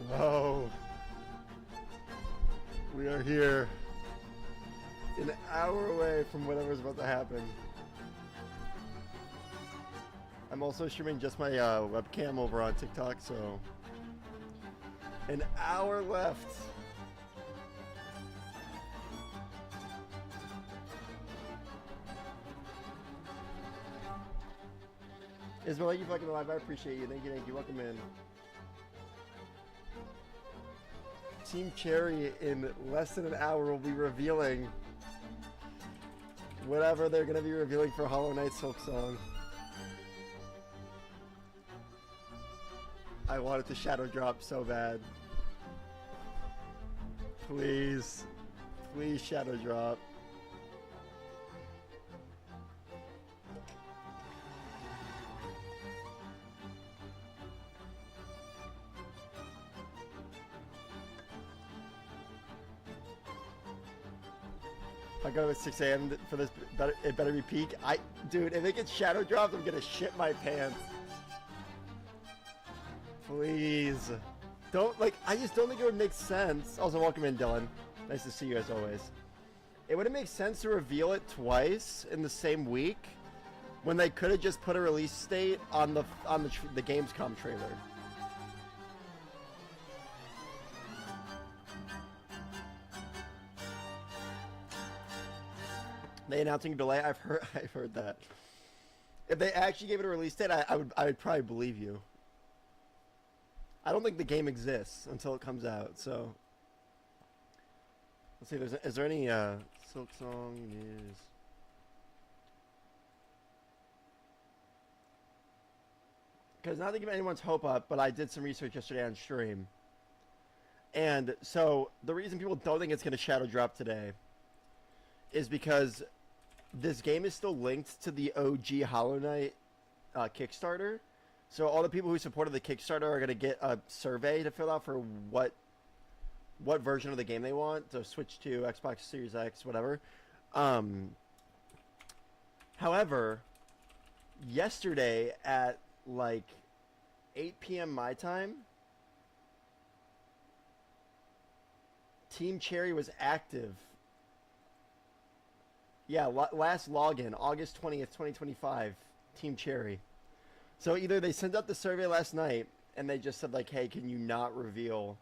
Hello. We are here, an hour away from whatever's about to happen. I'm also streaming just my webcam over on TikTok, so an hour left. Ismail, thank you fucking live. I appreciate you. Thank you. Welcome in. Team Cherry in less than an hour will be revealing whatever they're going to be revealing for Hollow Knight Silksong. I want it to shadow drop so bad. Please. Please shadow drop. I go at 6 a.m. for this. It better be peak. Dude, if it gets shadow dropped, I'm gonna shit my pants. Please, don't I just don't think it would make sense. Also, welcome in, Dylan. Nice to see you as always. It wouldn't make sense to reveal it twice in the same week when they could have just put a release date on the Gamescom trailer. They announcing a delay. I've heard that. If they actually gave it a release date, I would probably believe you. I don't think the game exists until it comes out. So let's see. Is there any Silksong news? Because not to give anyone's hope up, but I did some research yesterday on stream, and so the reason people don't think it's going to shadow drop today is because this game is still linked to the OG Hollow Knight Kickstarter. So all the people who supported the Kickstarter are going to get a survey to fill out for what version of the game they want. So Switch 2, Xbox Series X, whatever. However, yesterday at like 8 p.m. my time, Team Cherry was active. Yeah, last login, August 20th, 2025, Team Cherry. So either they sent out the survey last night and they just said like, hey, can you not reveal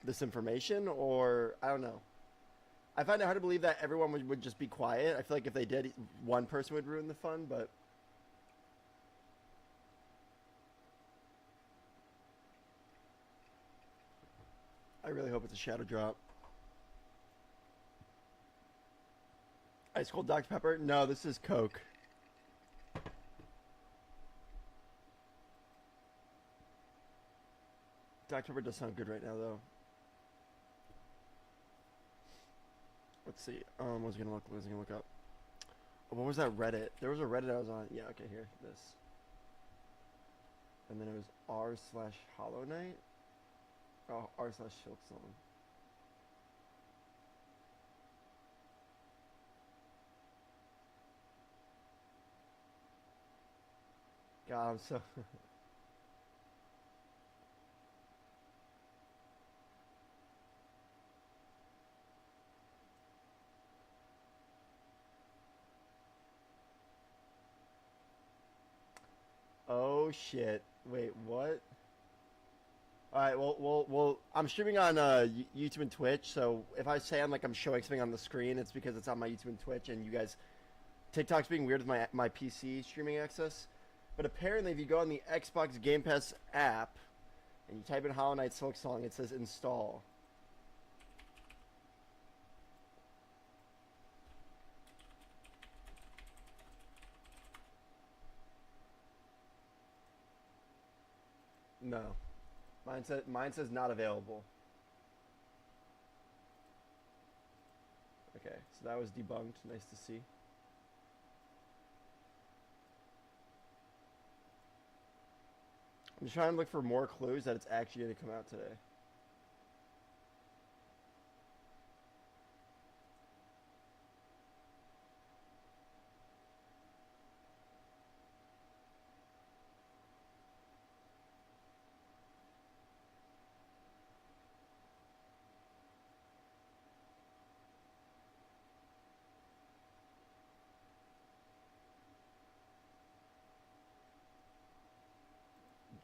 this information? Or, I don't know. I find it hard to believe that everyone would just be quiet. I feel like if they did, one person would ruin the fun, but I really hope it's a shadow drop. Ice cold Dr. Pepper? No, this is Coke. Dr. Pepper does sound good right now, though. Let's see. What was I gonna look up? Oh, what was that Reddit? There was a Reddit I was on. Yeah, okay, here. This. And then it was r/Hollow Knight. Oh, r/Silksong. God, I'm so... Oh, shit. Wait, what? Alright, well, I'm streaming on YouTube and Twitch, so if I say I'm showing something on the screen, it's because it's on my YouTube and Twitch, and you guys... TikTok's being weird with my PC streaming access. But apparently, if you go on the Xbox Game Pass app and you type in Hollow Knight Silksong, it says install. No, mine says not available. Okay, so that was debunked. Nice to see. I'm just trying to look for more clues that it's actually going to come out today.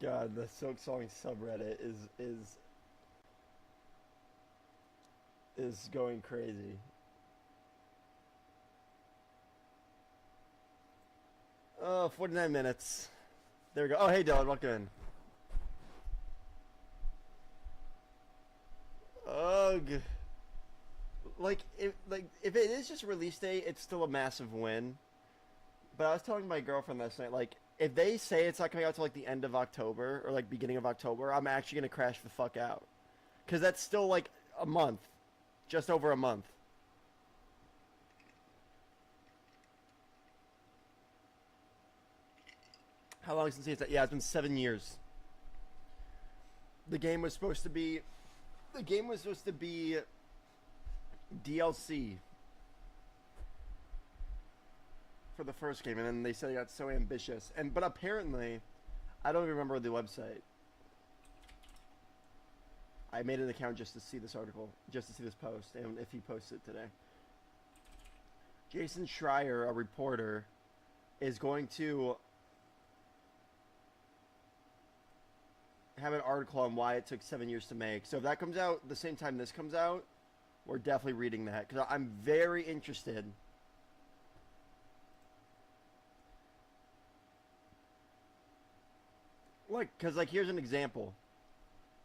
God, the Silksong subreddit is going crazy. Oh, 49 minutes. There we go. Oh, hey, Dylan, welcome in. Ugh. If it is just release date, it's still a massive win. But I was telling my girlfriend last night, like, if they say it's not coming out till like the end of October or like beginning of October, I'm actually gonna crash the fuck out, because that's still like a month, just over a month. How long since it's? Yeah, it's been 7 years. The game was supposed to be, the game was supposed to be DLC for the first game, and then they said it got so ambitious. But apparently, I don't even remember the website. I made an account just to see this article, just to see this post, and if he posts it today. Jason Schreier, a reporter, is going to have an article on why it took 7 years to make. So if that comes out the same time this comes out, we're definitely reading that, because I'm very interested. Because here's an example.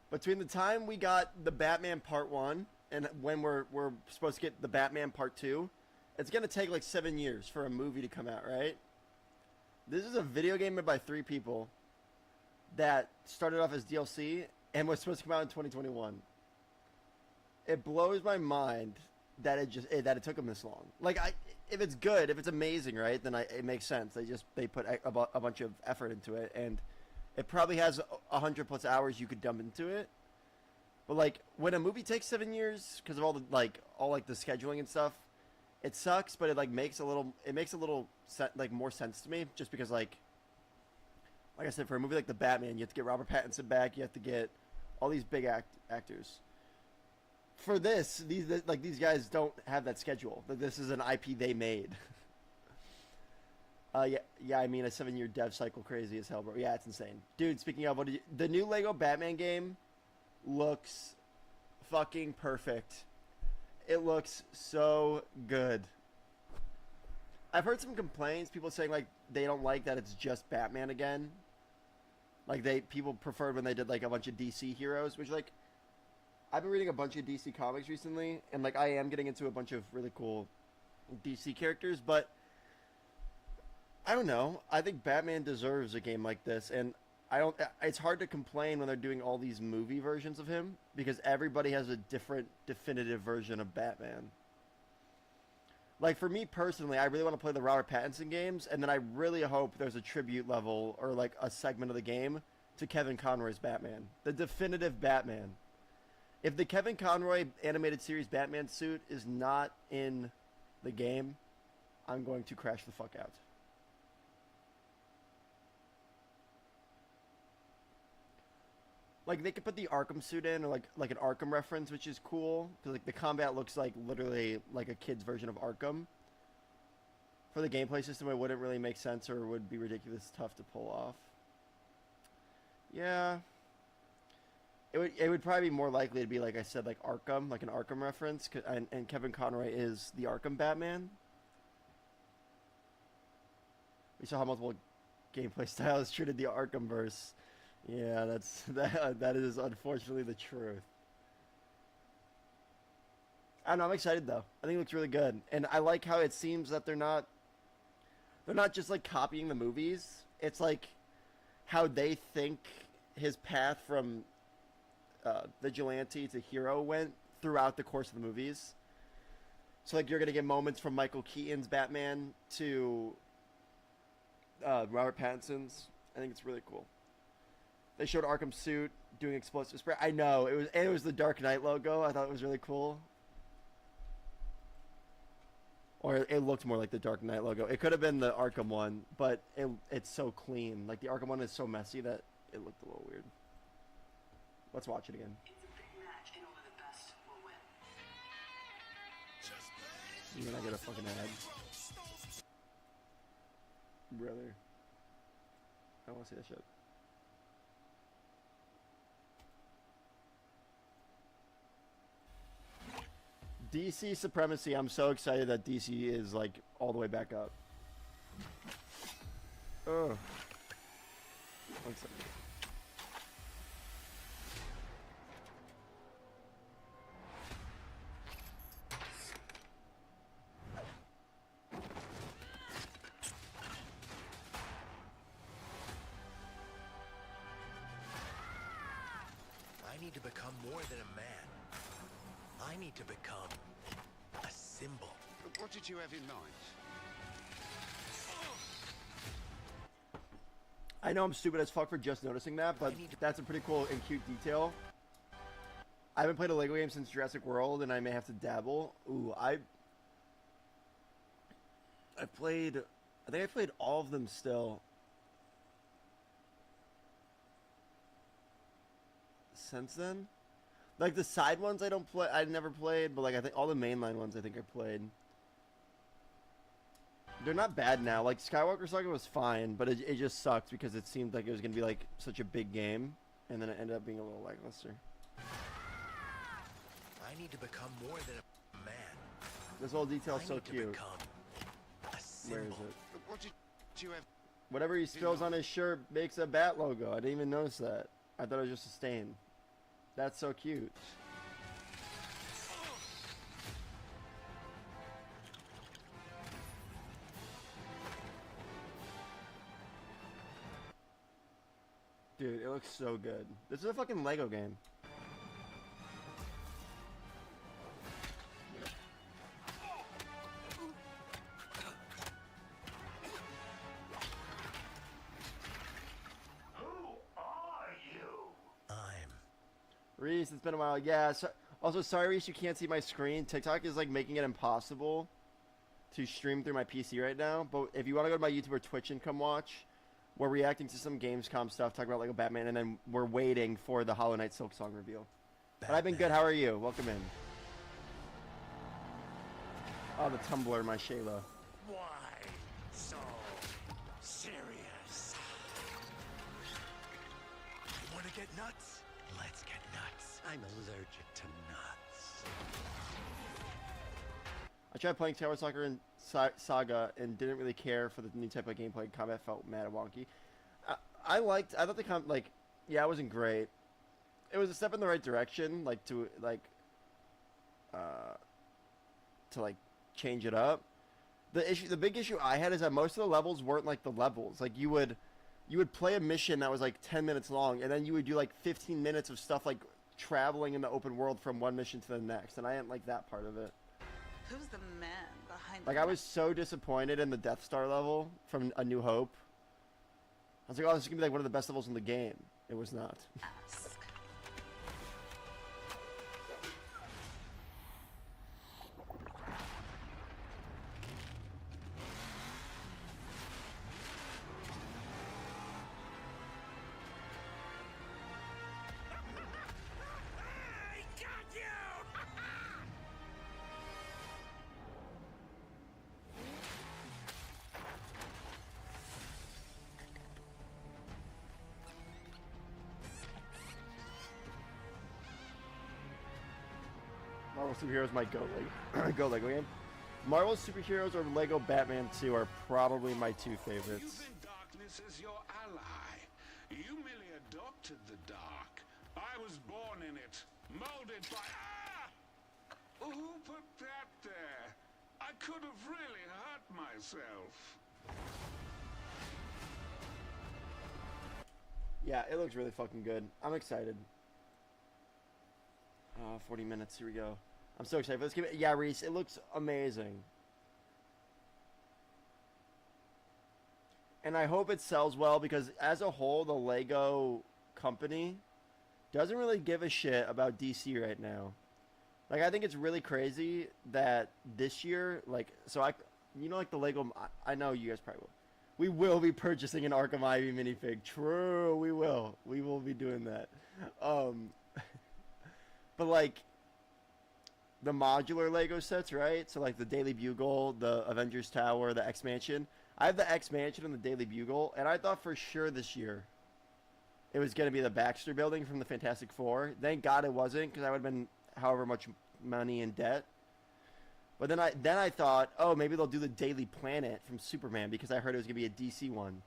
Between the time we got the Batman Part 1 and when we're supposed to get the Batman Part 2, it's going to take like 7 years for a movie to come out, right? This is a video game made by 3 people that started off as DLC and was supposed to come out in 2021. It blows my mind that it took them this long. If it's good, if it's amazing, right, then it makes sense. They put a bunch of effort into it, and it probably has 100+ hours you could dump into it. But when a movie takes 7 years because of all the scheduling and stuff, it sucks. But it makes a little more sense to me, just because like I said, for a movie like the Batman, you have to get Robert Pattinson back. You have to get all these big actors. For this, these guys don't have that schedule. This is an IP they made. Yeah. I mean, a 7-year dev cycle, crazy as hell, bro. Yeah, it's insane, dude. Speaking of, the new Lego Batman game looks fucking perfect. It looks so good. I've heard some complaints, people saying they don't like that it's just Batman again. People preferred when they did a bunch of DC heroes, which I've been reading a bunch of DC comics recently, and I am getting into a bunch of really cool DC characters, but I don't know. I think Batman deserves a game like this, and it's hard to complain when they're doing all these movie versions of him, because everybody has a different definitive version of Batman. For me personally, I really want to play the Robert Pattinson games, and then I really hope there's a tribute level or a segment of the game to Kevin Conroy's Batman, the definitive Batman. If the Kevin Conroy animated series Batman suit is not in the game, I'm going to crash the fuck out. They could put the Arkham suit in, or an Arkham reference, which is cool, because the combat looks literally like a kid's version of Arkham. For the gameplay system, it wouldn't really make sense, or would be ridiculous tough to pull off. Yeah. It would probably be more likely to be, like I said, Arkham, an Arkham reference, and Kevin Conroy is the Arkham Batman. We saw how multiple gameplay styles treated the Arkhamverse. Yeah, that is unfortunately the truth. I don't know, I'm excited though. I think it looks really good, and I like how it seems that they're not just copying the movies. It's how they think his path from vigilante to hero went throughout the course of the movies. So you're gonna get moments from Michael Keaton's Batman to Robert Pattinson's. I think it's really cool. They showed Arkham suit doing explosive spray. I know it was the Dark Knight logo. I thought it was really cool. Or it looked more like the Dark Knight logo. It could have been the Arkham one, but it's so clean. The Arkham one is so messy that it looked a little weird. Let's watch it again. It's a big match, and only the best will win. And then I get a fucking ad. Brother. I don't want to see that shit. DC supremacy. I'm so excited that DC is like all the way back up. Oh. One second. I need to become more than a man. I need to become a symbol. What did you have in mind? I know I'm stupid as fuck for just noticing that, but that's a pretty cool and cute detail. I haven't played a Lego game since Jurassic World, and I may have to dabble. Ooh, I think I played all of them still. Since then? Like the side ones I don't play, I never played, but like I think all the mainline ones I think I played. They're not bad now. Like Skywalker Saga was fine, but it just sucked because it seemed like it was going to be like such a big game, and then it ended up being a little lackluster. I need to become more than a man. This whole detail's so cute. A symbol. Where is it? What did you have? Whatever he spills on his shirt makes a bat logo. I didn't even notice that. I thought it was just a stain. That's so cute. Dude, it looks so good. This is a fucking Lego game. Reese, it's been a while. Yeah. So, also, sorry, Reese, you can't see my screen. TikTok is like making it impossible to stream through my PC right now. But if you want to go to my YouTube or Twitch and come watch, we're reacting to some Gamescom stuff, talking about Lego Batman, and then we're waiting for the Hollow Knight Silksong reveal. But I've been good. How are you? Welcome in. Oh, the Tumblr, my Shayla. Why so serious? You want to get nuts? Let's get nuts. I'm allergic to nuts. I tried playing Tower Soccer and Saga and didn't really care for the new type of gameplay. Combat felt mad wonky. I thought the yeah, it wasn't great. It was a step in the right direction, like to change it up. The big issue I had is that most of the levels weren't like the levels. Like you would play a mission that was like 10 minutes long, and then you would do like 15 minutes of stuff like traveling in the open world from one mission to the next, and I didn't like that part of it. Who's the man behind Like, I was so disappointed in the Death Star level from A New Hope. I was like, oh, this is going to be like one of the best levels in the game. It was not. Ask. Marvel Superheroes might go Lego game. Marvel Superheroes or Lego Batman 2 are probably my two favorites. You think darkness is your ally. You merely adopted the dark. I was born in it, molded by... Ah! Who put that there? I could have really hurt myself. Yeah, it looks really fucking good. I'm excited. 40 minutes, here we go. I'm so excited for this game. Yeah, Reese, it looks amazing. And I hope it sells well, because as a whole, the Lego company doesn't really give a shit about DC right now. Like, I think it's really crazy that this year, like, like the Lego, I know you guys probably will. We will be purchasing an Arkham Ivy minifig. True, we will. We will be doing that. But, like, the modular Lego sets, right? So, like, the Daily Bugle, the Avengers Tower, the X-Mansion. I have the X-Mansion and the Daily Bugle, and I thought for sure this year it was going to be the Baxter Building from the Fantastic Four. Thank God it wasn't, because I would have been however much money in debt. But then I thought, oh, maybe they'll do the Daily Planet from Superman because I heard it was gonna be a DC one.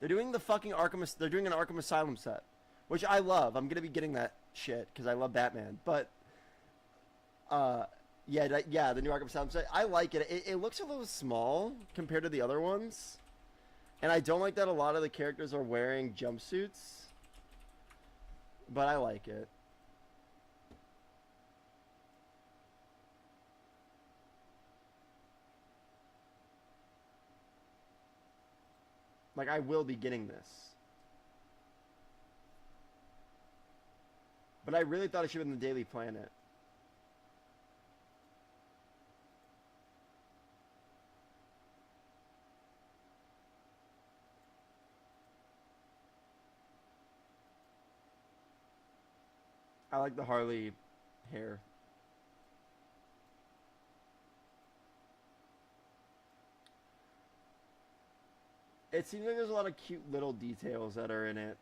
They're doing the fucking They're doing an Arkham Asylum set, which I love. I'm gonna be getting that shit because I love Batman. But yeah, the new Arkham Asylum set. I like it. It looks a little small compared to the other ones, and I don't like that a lot of the characters are wearing jumpsuits. But I like it. Like, I will be getting this. But I really thought it should have been the Daily Planet. I like the Harley hair. It seems like there's a lot of cute little details that are in it.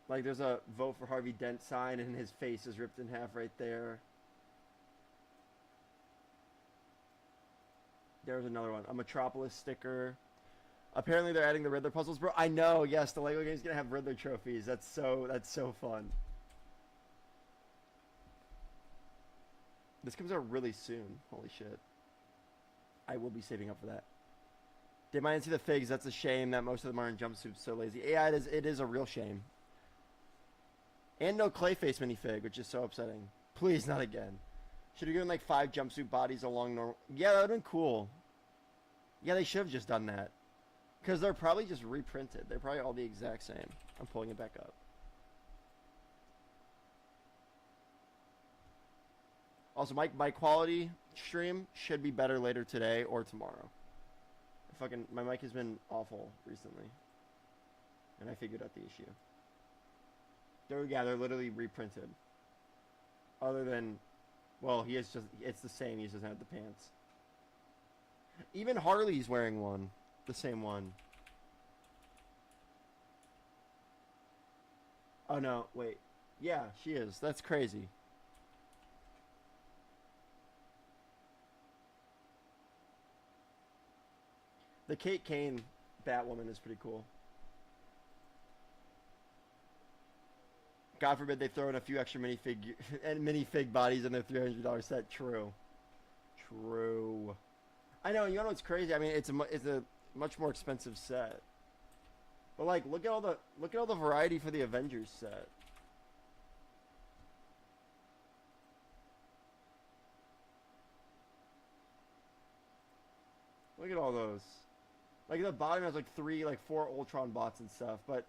Like there's a vote for Harvey Dent sign and his face is ripped in half right there. There's another one. A Metropolis sticker. Apparently they're adding the Riddler puzzles, bro. I know, yes, the Lego game's gonna have Riddler trophies. That's so fun. This comes out really soon. Holy shit. I will be saving up for that. Did I didn't see the figs? That's a shame that most of them are in jumpsuits. So lazy. Yeah, it is a real shame. And no Clayface minifig, which is so upsetting. Please, not again. Should have given like 5 jumpsuit bodies along normal. Yeah, that would have been cool. Yeah, they should have just done that. Because they're probably just reprinted. They're probably all the exact same. I'm pulling it back up. Also, my quality stream should be better later today or tomorrow. My mic has been awful recently. And I figured out the issue. They're literally reprinted. Other than, well, it's the same, he just doesn't have the pants. Even Harley's wearing one. The same one. Oh no, wait. Yeah, she is. That's crazy. The Kate Kane Batwoman is pretty cool. God forbid they throw in a few extra minifig bodies in their $300 set. True. I know. You know what's crazy? I mean, it's a much more expensive set. But like, look at all the variety for the Avengers set. Look at all those. Like at the bottom has like 4 Ultron bots and stuff, but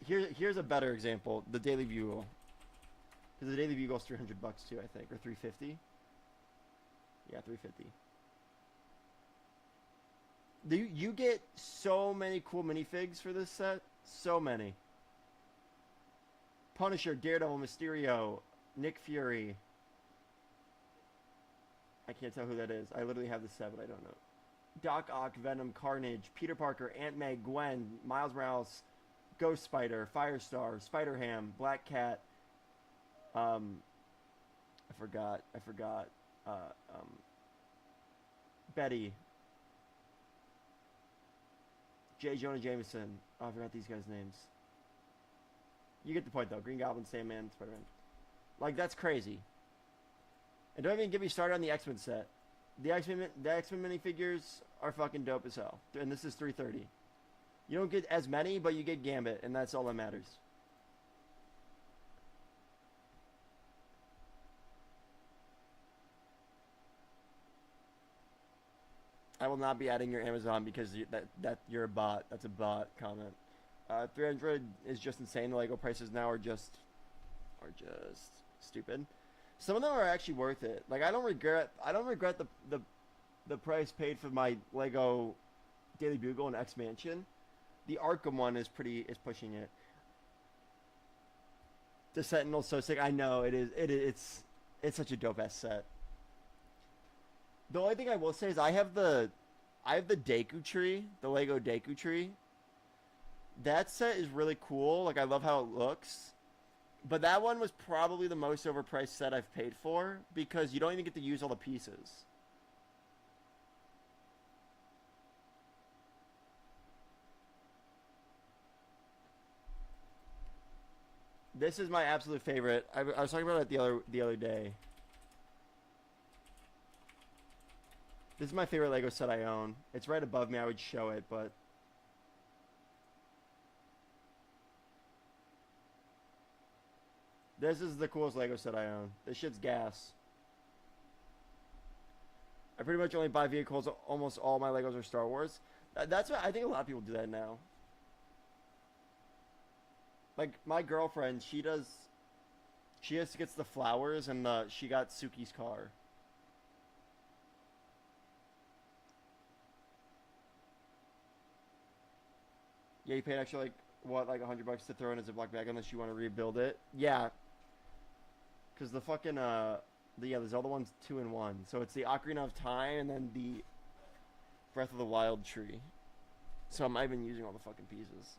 here's a better example: the Daily Bugle. Because the Daily Bugle's $300 too, I think, or $350. Yeah, $350. You get so many cool minifigs for this set, so many. Punisher, Daredevil, Mysterio, Nick Fury. I can't tell who that is. I literally have the set, but I don't know. Doc Ock, Venom, Carnage, Peter Parker, Aunt May, Gwen, Miles Morales, Ghost Spider, Firestar, Spider-Ham, Black Cat. I forgot. Betty. J. Jonah Jameson. Oh, I forgot these guys' names. You get the point, though. Green Goblin, Sandman, Spider-Man. Like, that's crazy. And don't even get me started on the X-Men set. The X-Men minifigures are fucking dope as hell. And this is $330. You don't get as many, but you get Gambit, and that's all that matters. I will not be adding your Amazon because that you're a bot. That's a bot comment. 300 is just insane. The Lego prices now are just stupid. Some of them are actually worth it. Like I don't regret the price paid for my Lego Daily Bugle and X Mansion. The Arkham one is pushing it. The Sentinel's so sick. I know it is. It's such a dope ass set. The only thing I will say is I have the Deku tree, the Lego Deku tree. That set is really cool. Like I love how it looks. But that one was probably the most overpriced set I've paid for because you don't even get to use all the pieces. This is my absolute favorite. I was talking about it the other day. This is my favorite Lego set I own. It's right above me. I would show it, but this is the coolest Lego set I own. This shit's gas. I pretty much only buy vehicles. Almost all my Legos are Star Wars. That's what I think a lot of people do that now. Like my girlfriend, she just gets the flowers and she got Suki's car. Yeah, you paid actually like what, like $100 to throw in a Ziploc bag unless you want to rebuild it. Yeah, because the fucking the Zelda one's 2 in 1. So it's the Ocarina of Time and then the Breath of the Wild tree. So I've been using all the fucking pieces.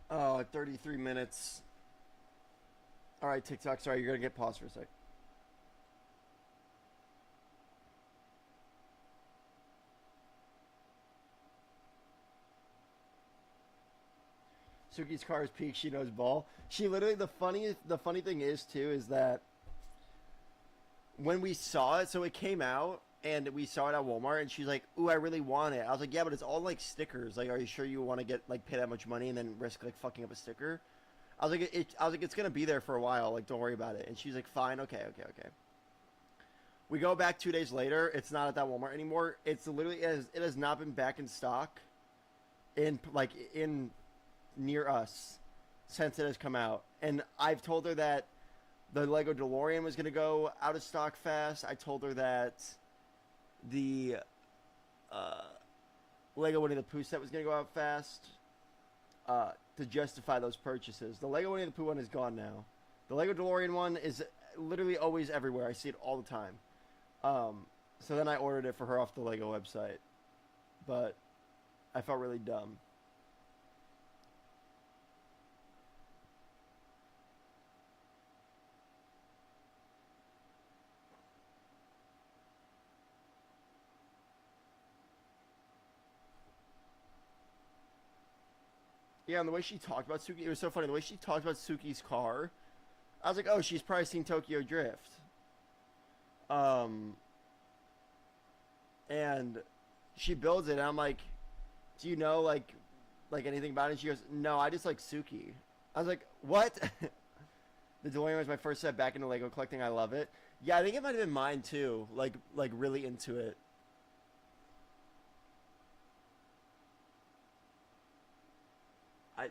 Oh, 33 minutes. Alright, TikTok, sorry, you're gonna get paused for a sec. Suki's car is peak, she knows ball. She literally, the funny thing is too, is that when we saw it, so it came out, and we saw it at Walmart, and she's like, ooh, I really want it. I was like, yeah, but it's all like stickers. Like, are you sure you want to get, like, pay that much money and then risk, like, fucking up a sticker? I was like, it's gonna be there for a while. Like, don't worry about it. And she's like, fine, okay. We go back 2 days later. It's not at that Walmart anymore. It's literally, it has not been back in stock in near us since it has come out. And I've told her that the Lego DeLorean was gonna go out of stock fast. I told her that the Lego Winnie the Pooh set was gonna go out fast. To justify those purchases. The Lego Winnie the Pooh one is gone now. The Lego DeLorean one is literally always everywhere. I see it all the time. So then I ordered it for her off the Lego website. But I felt really dumb. Yeah, and the way she talked about Suki, it was so funny. The way she talked about Suki's car, I was like, oh, she's probably seen Tokyo Drift. And she builds it, and I'm like, do you know, like anything about it? And she goes, no, I just like Suki. I was like, what? The DeLorean was my first set back into Lego collecting. I love it. Yeah, I think it might have been mine, too. Like really into it.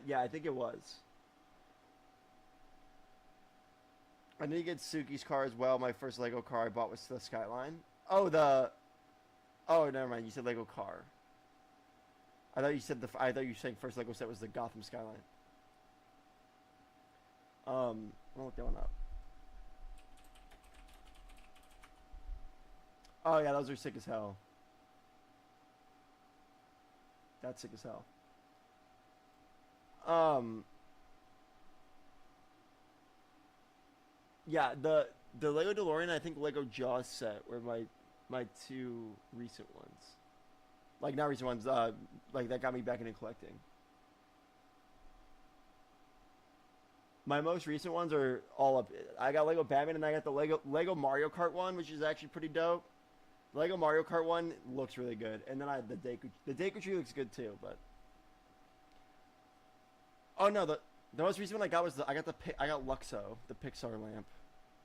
Yeah, I think it was. I need to get Suki's car as well. My first Lego car I bought was the Skyline. Oh, never mind. You said Lego car. I thought you said I thought you were saying first Lego set was the Gotham Skyline. I'll look that one up. Oh yeah, those are sick as hell. That's sick as hell. Yeah, the Lego DeLorean, I think Lego Jaws set were my two recent ones. Like, not recent ones, like that got me back into collecting. My most recent ones are all up. I got Lego Batman and I got the Lego Mario Kart one, which is actually pretty dope. The Lego Mario Kart one looks really good. And then I had the Deku Tree looks good too, but oh no, the most recent one I got was I got Luxo, the Pixar lamp.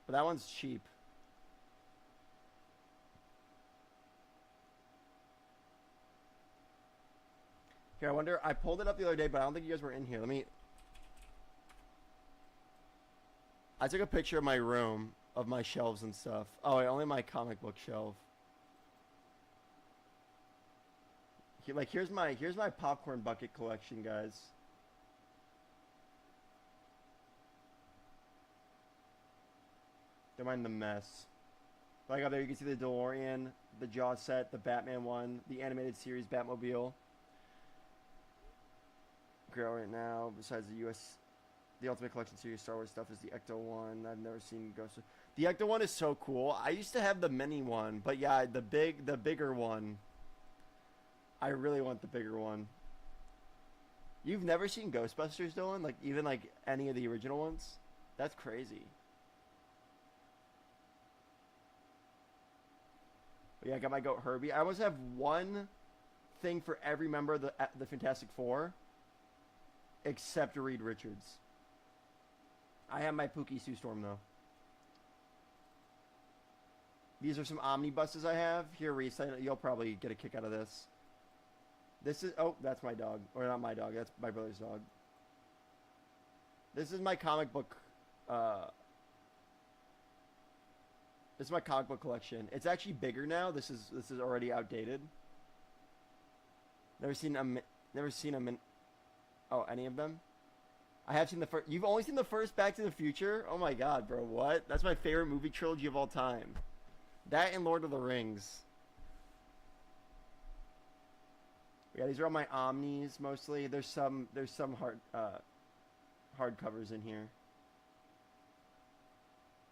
But that one's cheap. Here, I wonder, I pulled it up the other day, but I don't think you guys were in here. I took a picture of my room, of my shelves and stuff. Oh, only my comic book shelf. Like, here's my popcorn bucket collection, guys. Don't mind the mess. Like up there, you can see the DeLorean, the Jaws set, the Batman one, the animated series Batmobile. Girl right now, besides the Ultimate Collection series Star Wars stuff is the Ecto one. I've never seen Ghost. The Ecto one is so cool. I used to have the mini one, but yeah, the bigger one. I really want the bigger one. You've never seen Ghostbusters, Dylan? Like even like any of the original ones? That's crazy. But yeah, I got my goat Herbie. I almost have one thing for every member of the Fantastic Four, except Reed Richards. I have my Pookie Sue Storm though. These are some omnibuses I have. Here, Reese, you'll probably get a kick out of this. This is, oh, that's my dog. Or not my dog, that's my brother's dog. This is my comic book, this is my comic book collection. It's actually bigger now. This is already outdated. Never seen them in, oh, any of them? I have seen the first, you've only seen the first Back to the Future? Oh my god, bro, what? That's my favorite movie trilogy of all time. That and Lord of the Rings. Yeah, these are all my Omnis mostly. There's some hard covers in here.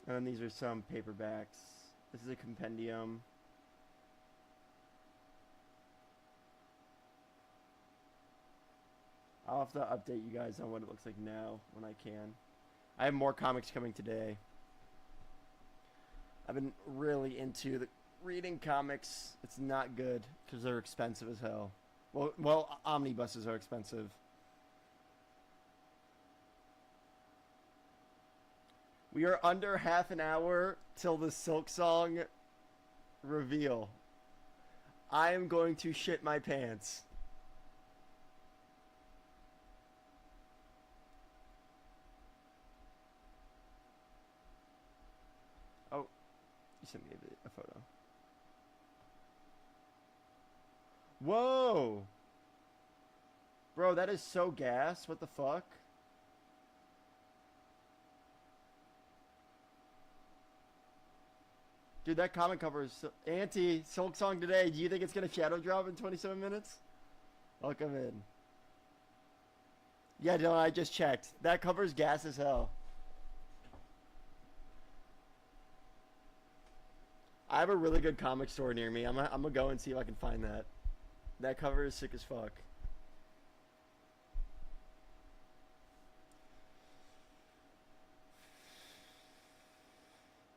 And then these are some paperbacks. This is a compendium. I'll have to update you guys on what it looks like now when I can. I have more comics coming today. I've been really into reading comics. It's not good because they're expensive as hell. Well, omnibuses are expensive. We are under half an hour till the Silksong reveal. I am going to shit my pants. Oh, you sent me a photo. Whoa! Bro, that is so gas. What the fuck? Dude, that comic cover is so... Auntie, Silksong Today. Do you think it's gonna shadow drop in 27 minutes? Welcome in. Yeah, Dylan, I just checked. That cover's gas as hell. I have a really good comic store near me. I'm gonna go and see if I can find that. That cover is sick as fuck.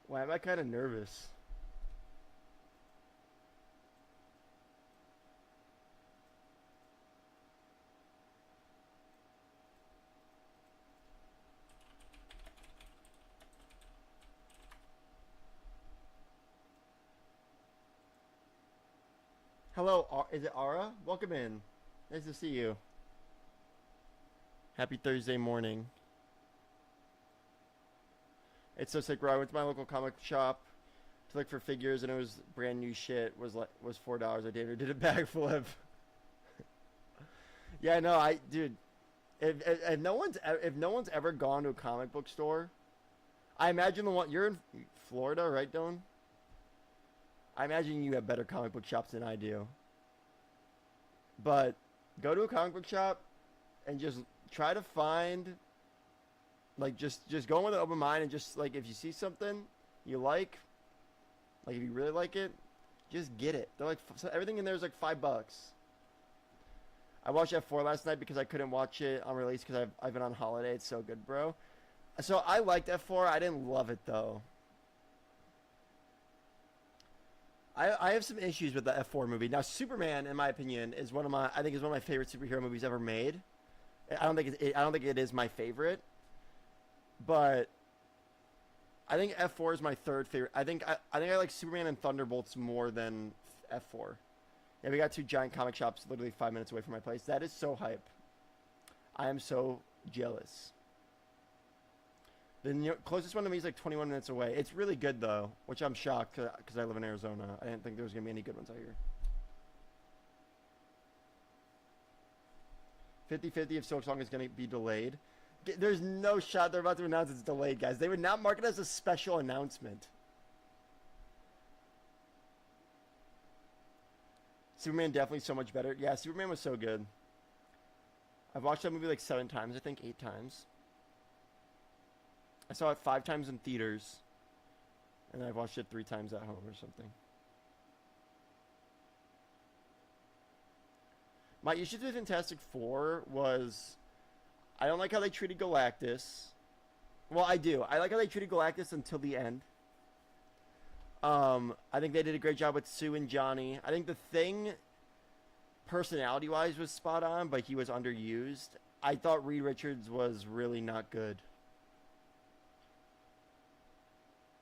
Why am I kind of nervous? Hello, is it Ara? Welcome in. Nice to see you. Happy Thursday morning. It's so sick, bro. I went to my local comic shop to look for figures, and it was brand new shit. Was $4. I did a backflip. Yeah, no, dude. If no one's ever gone to a comic book store, I imagine the one you're in Florida, right, Dylan? I imagine you have better comic book shops than I do. But go to a comic book shop and just try to find, like, just go in with an open mind, and just, like, if you see something you like if you really like it, just get it. They're like, everything in there is like $5. I watched F4 last night because I couldn't watch it on release because I've been on holiday. It's so good, bro. So I liked F4. I didn't love it though. I have some issues with the F4 movie. Now, Superman, in my opinion, is one of my favorite superhero movies ever made. I don't think it is my favorite, but I think F4 is my third favorite. I think I like Superman and Thunderbolts more than F4. Yeah, we got two giant comic shops literally 5 minutes away from my place. That is so hype. I am so jealous. The closest one to me is like 21 minutes away. It's really good though, which I'm shocked because I live in Arizona. I didn't think there was gonna be any good ones out here. 50-50 if Silksong is gonna be delayed. There's no shot they're about to announce it's delayed, guys. They would not market it as a special announcement. Superman definitely so much better. Yeah, Superman was so good. I've watched that movie like 7 times, I think 8 times. I saw it 5 times in theaters, and I've watched it 3 times at home or something. My issue with Fantastic Four was I don't like how they treated Galactus. Well, I do. I like how they treated Galactus until the end. I think they did a great job with Sue and Johnny. I think the Thing, personality-wise, was spot on, but he was underused. I thought Reed Richards was really not good.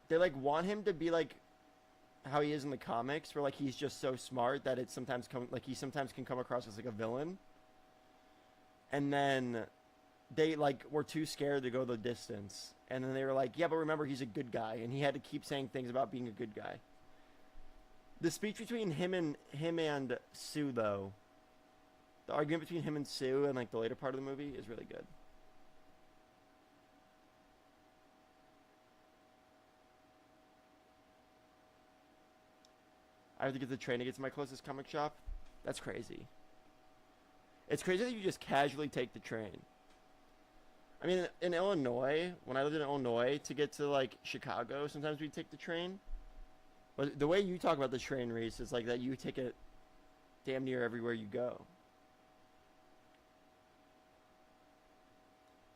They like want him to be like how he is in the comics, where like he's just so smart that it sometimes he sometimes can come across as like a villain. And then they like were too scared to go the distance. And then they were like, yeah, but remember, he's a good guy, and he had to keep saying things about being a good guy. The speech between him and Sue, though, the argument between him and Sue in like the later part of the movie is really good. I have to get the train to get to my closest comic shop. That's crazy. It's crazy that you just casually take the train. I mean, in Illinois, when I lived in Illinois, to get to, like, Chicago, sometimes we'd take the train. But the way you talk about the train race is like that you take it damn near everywhere you go.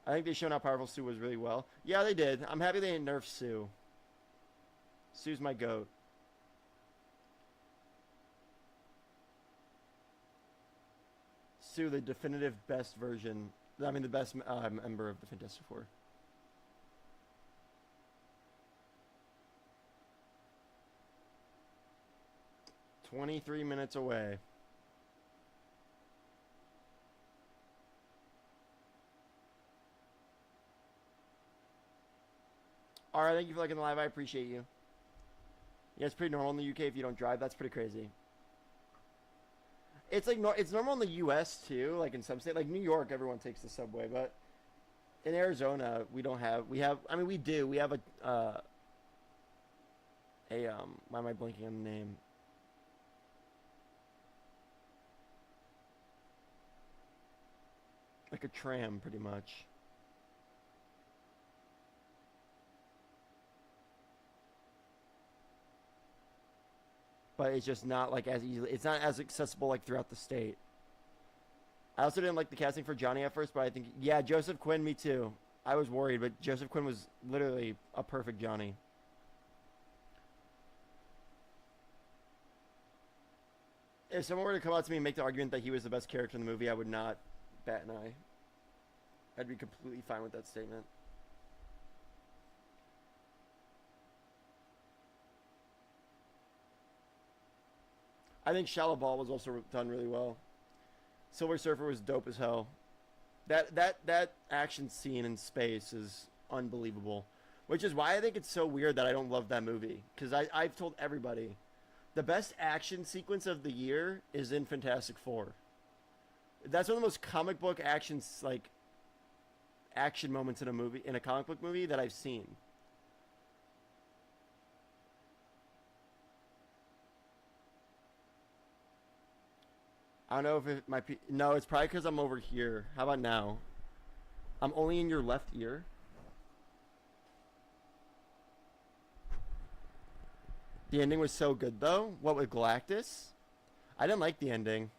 I think they showed how powerful Sue was really well. Yeah, they did. I'm happy they didn't nerf Sue. Sue's my goat. Sue, the definitive best version. I mean, the best member of the Fantastic Four. "23 minutes away." Alright, thank you for liking the live. I appreciate you. Yeah, it's pretty normal in the UK if you don't drive. That's pretty crazy. It's like it's normal in the U.S. too. Like in some states, like New York, everyone takes the subway, but in Arizona, we don't have. We have. I mean, we do. We have a. Why am I blanking on the name? Like a tram, pretty much. But it's just not like as easily. It's not as accessible like throughout the state. I also didn't like the casting for Johnny at first, but I think yeah, Joseph Quinn, me too. I was worried, but Joseph Quinn was literally a perfect Johnny. If someone were to come out to me and make the argument that he was the best character in the movie, I would not bat an eye. I'd be completely fine with that statement. I think Shallow Ball was also done really well. Silver Surfer was dope as hell. That action scene in space is unbelievable. Which is why I think it's so weird that I don't love that movie. Because I've told everybody, the best action sequence of the year is in Fantastic Four. That's one of the most comic book actions, like, action moments in a movie, in a comic book movie that I've seen. I don't know if it might be... No, it's probably because I'm over here. How about now? I'm only in your left ear. The ending was so good, though. What, with Galactus? I didn't like the ending.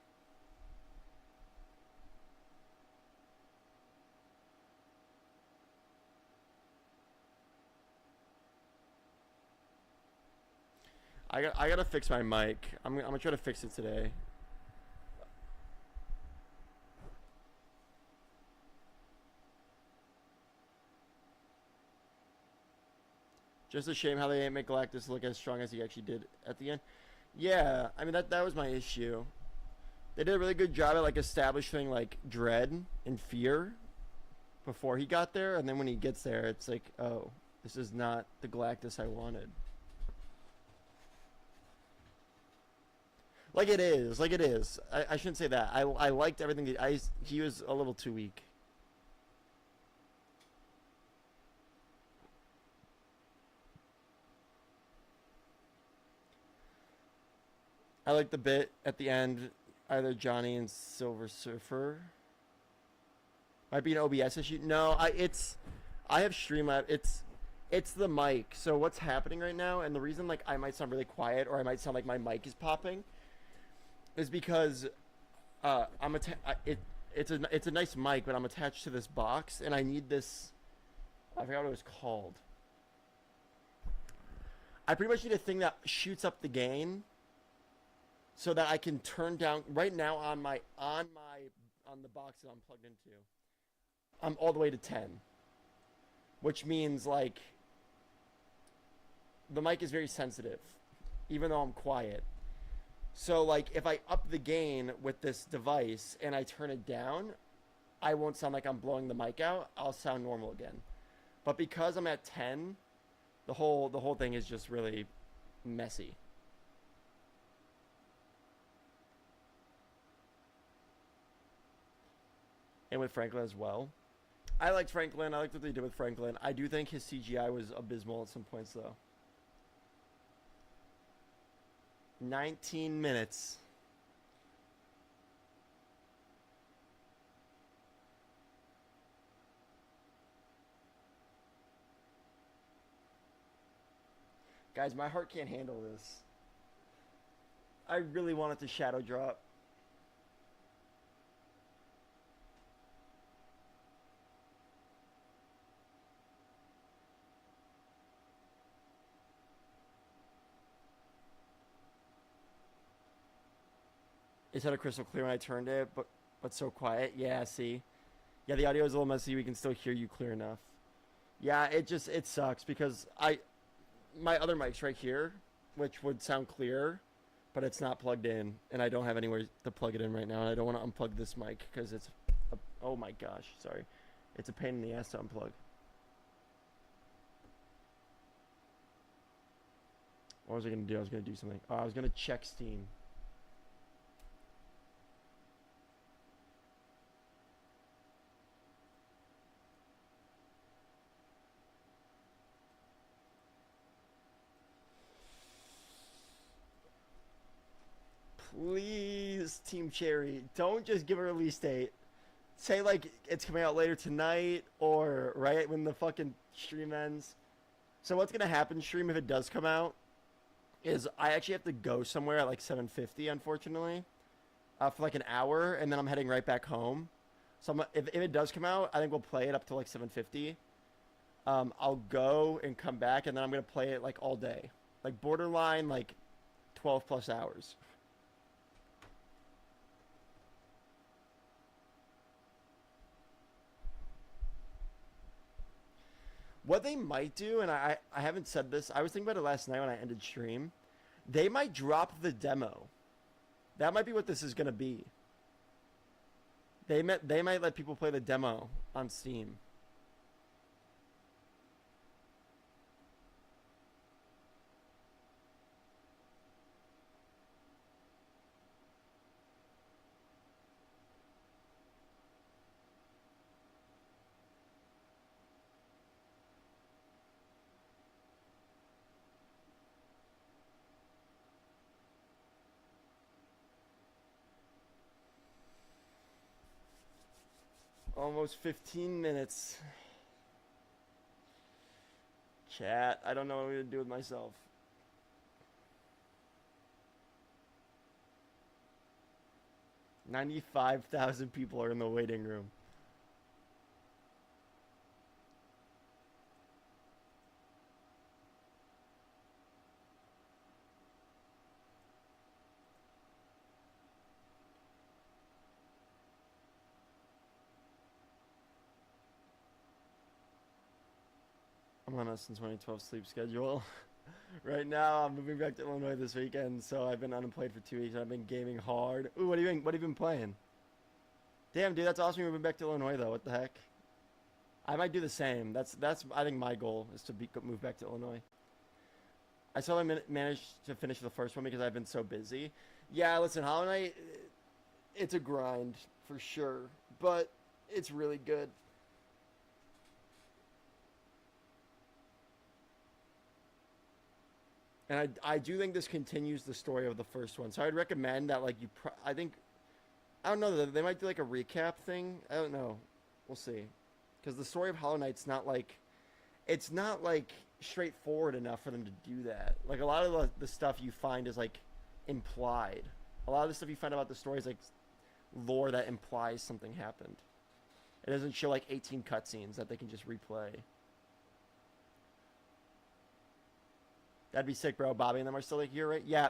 I gotta fix my mic. I'm gonna try to fix it today. Just a shame how they didn't make Galactus look as strong as he actually did at the end. Yeah, I mean, that was my issue. They did a really good job at, like, establishing, like, dread and fear before he got there, and then when he gets there, it's like, oh, this is not the Galactus I wanted. Like it is. I shouldn't say that. I liked everything. He was a little too weak. I like the bit at the end, either Johnny and Silver Surfer. Might be an OBS issue. No, I have Streamlab. It's the mic. So what's happening right now, and the reason like I might sound really quiet or I might sound like my mic is popping, is because it's a nice mic, but I'm attached to this box, and I need this. I forgot what it was called. I pretty much need a thing that shoots up the gain, so that I can turn down. Right now on the box that I'm plugged into, I'm all the way to 10, which means like the mic is very sensitive, even though I'm quiet. So like if I up the gain with this device and I turn it down, I won't sound like I'm blowing the mic out. I'll sound normal again. But because I'm at 10, the whole thing is just really messy. And with Franklin as well. I liked Franklin. I liked what they did with Franklin. I do think his CGI was abysmal at some points, though. 19 minutes. Guys, my heart can't handle this. I really want it to shadow drop. It sounded crystal clear when I turned it, but so quiet. Yeah, see? Yeah, the audio is a little messy. We can still hear you clear enough. Yeah, it sucks because my other mic's right here, which would sound clear, but it's not plugged in, and I don't have anywhere to plug it in right now, and I don't want to unplug this mic because oh my gosh, sorry. It's a pain in the ass to unplug. What was I going to do? I was going to do something. Oh, I was going to check Steam. Please, Team Cherry, don't just give a release date. Say like it's coming out later tonight or right when the fucking stream ends. So what's gonna happen, stream, if it does come out, is I actually have to go somewhere at like 7:50, unfortunately, for like an hour, and then I'm heading right back home. So if it does come out, I think we'll play it up to like 7:50. I'll go and come back, and then I'm gonna play it like all day, like borderline like 12 plus hours. What they might do, and I haven't said this, I was thinking about it last night when I ended stream. They might drop the demo. That might be what this is going to be. They might let people play the demo on Steam. Almost 15 minutes. Chat, I don't know what I'm going to do with myself. $95,000 people are in the waiting room. I'm on a since 2012 sleep schedule. Right now, I'm moving back to Illinois this weekend, so I've been unemployed for 2 weeks. And I've been gaming hard. Ooh, what have you been playing? Damn, dude, that's awesome. You're moving back to Illinois, though. What the heck? I might do the same. That's I think my goal is to move back to Illinois. I still managed to finish the first one because I've been so busy. Yeah, listen, Hollow Knight, it's a grind for sure, but it's really good. And I do think this continues the story of the first one. So I'd recommend that, like, I don't know, they might do, like, a recap thing. I don't know. We'll see. Because the story of Hollow Knight's not, like, it's not, like, straightforward enough for them to do that. Like, a lot of the stuff you find is, like, implied. A lot of the stuff you find about the story is, like, lore that implies something happened. It doesn't show, like, 18 cutscenes that they can just replay. That'd be sick, bro. Bobby and them are still here, right? Yeah.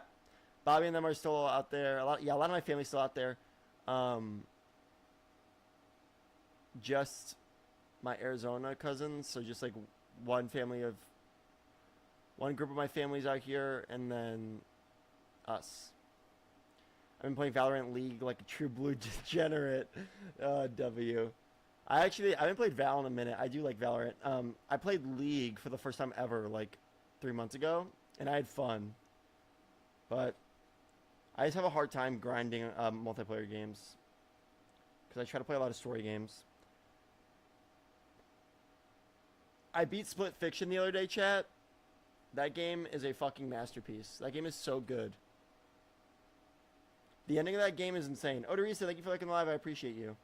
Bobby and them are still out there. A lot of my family's still out there. Just my Arizona cousins, so just like one group of my family's out here, and then us. I've been playing Valorant League like a true blue degenerate. W. I haven't played Val in a minute. I do like Valorant. I played League for the first time ever like 3 months ago, and I had fun. But I just have a hard time grinding multiplayer games because I try to play a lot of story games. I beat Split Fiction the other day, chat. That game is a fucking masterpiece. That game is so good. The ending of that game is insane. Oh, Teresa, thank you for liking the live. I appreciate you.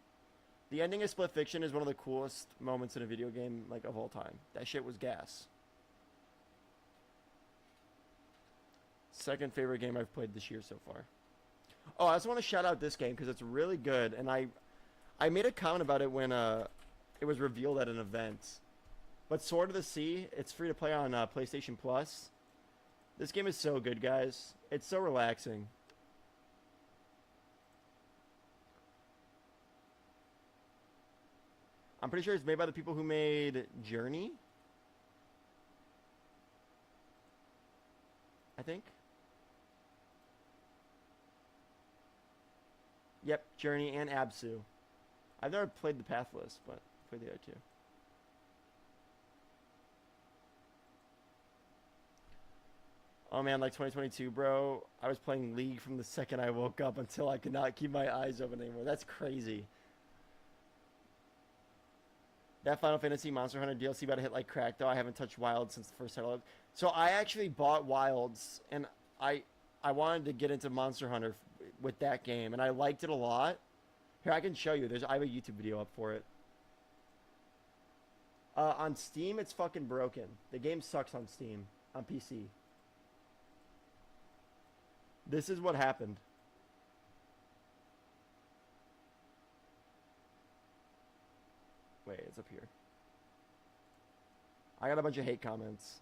The ending of Split Fiction is one of the coolest moments in a video game, like, of all time. That shit was gas. Second favorite game I've played this year so far. Oh, I also want to shout out this game because it's really good. And I made a comment about it when it was revealed at an event. But Sword of the Sea, it's free to play on PlayStation Plus. This game is so good, guys. It's so relaxing. I'm pretty sure it's made by the people who made Journey. I think. Yep, Journey and Absu. I've never played the Pathless, but I played the other two. Oh man, like 2022, bro. I was playing League from the second I woke up until I could not keep my eyes open anymore. That's crazy. That Final Fantasy Monster Hunter DLC about to hit like crack, though. I haven't touched Wilds since the first title. So I actually bought Wilds, and I wanted to get into Monster Hunter with that game, and I liked it a lot. Here, I can show you. I have a YouTube video up for it. On Steam, it's fucking broken. The game sucks on Steam. On PC. This is what happened. Wait, it's up here. I got a bunch of hate comments.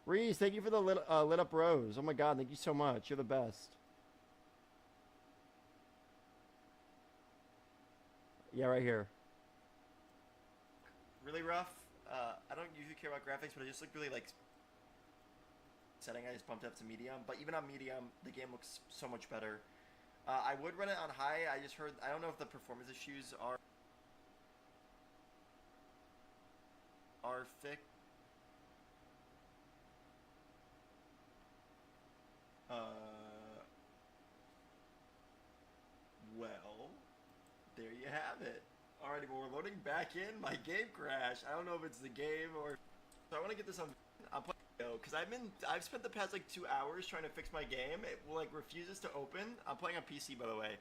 Reese, thank you for the lit up rose. Oh my god, thank you so much. You're the best. Yeah, right here. Really rough. I don't usually care about graphics, but it just looked really like setting. I just bumped it up to medium, but even on medium, the game looks so much better. I would run it on high. I just heard. I don't know if the performance issues are fixed. Well, there you have it. Alrighty, well, we're loading back in. My game crashed. I don't know if it's the game or. So I want to get this on. I'm playing because I've spent the past like 2 hours trying to fix my game. It like refuses to open. I'm playing on PC, by the way.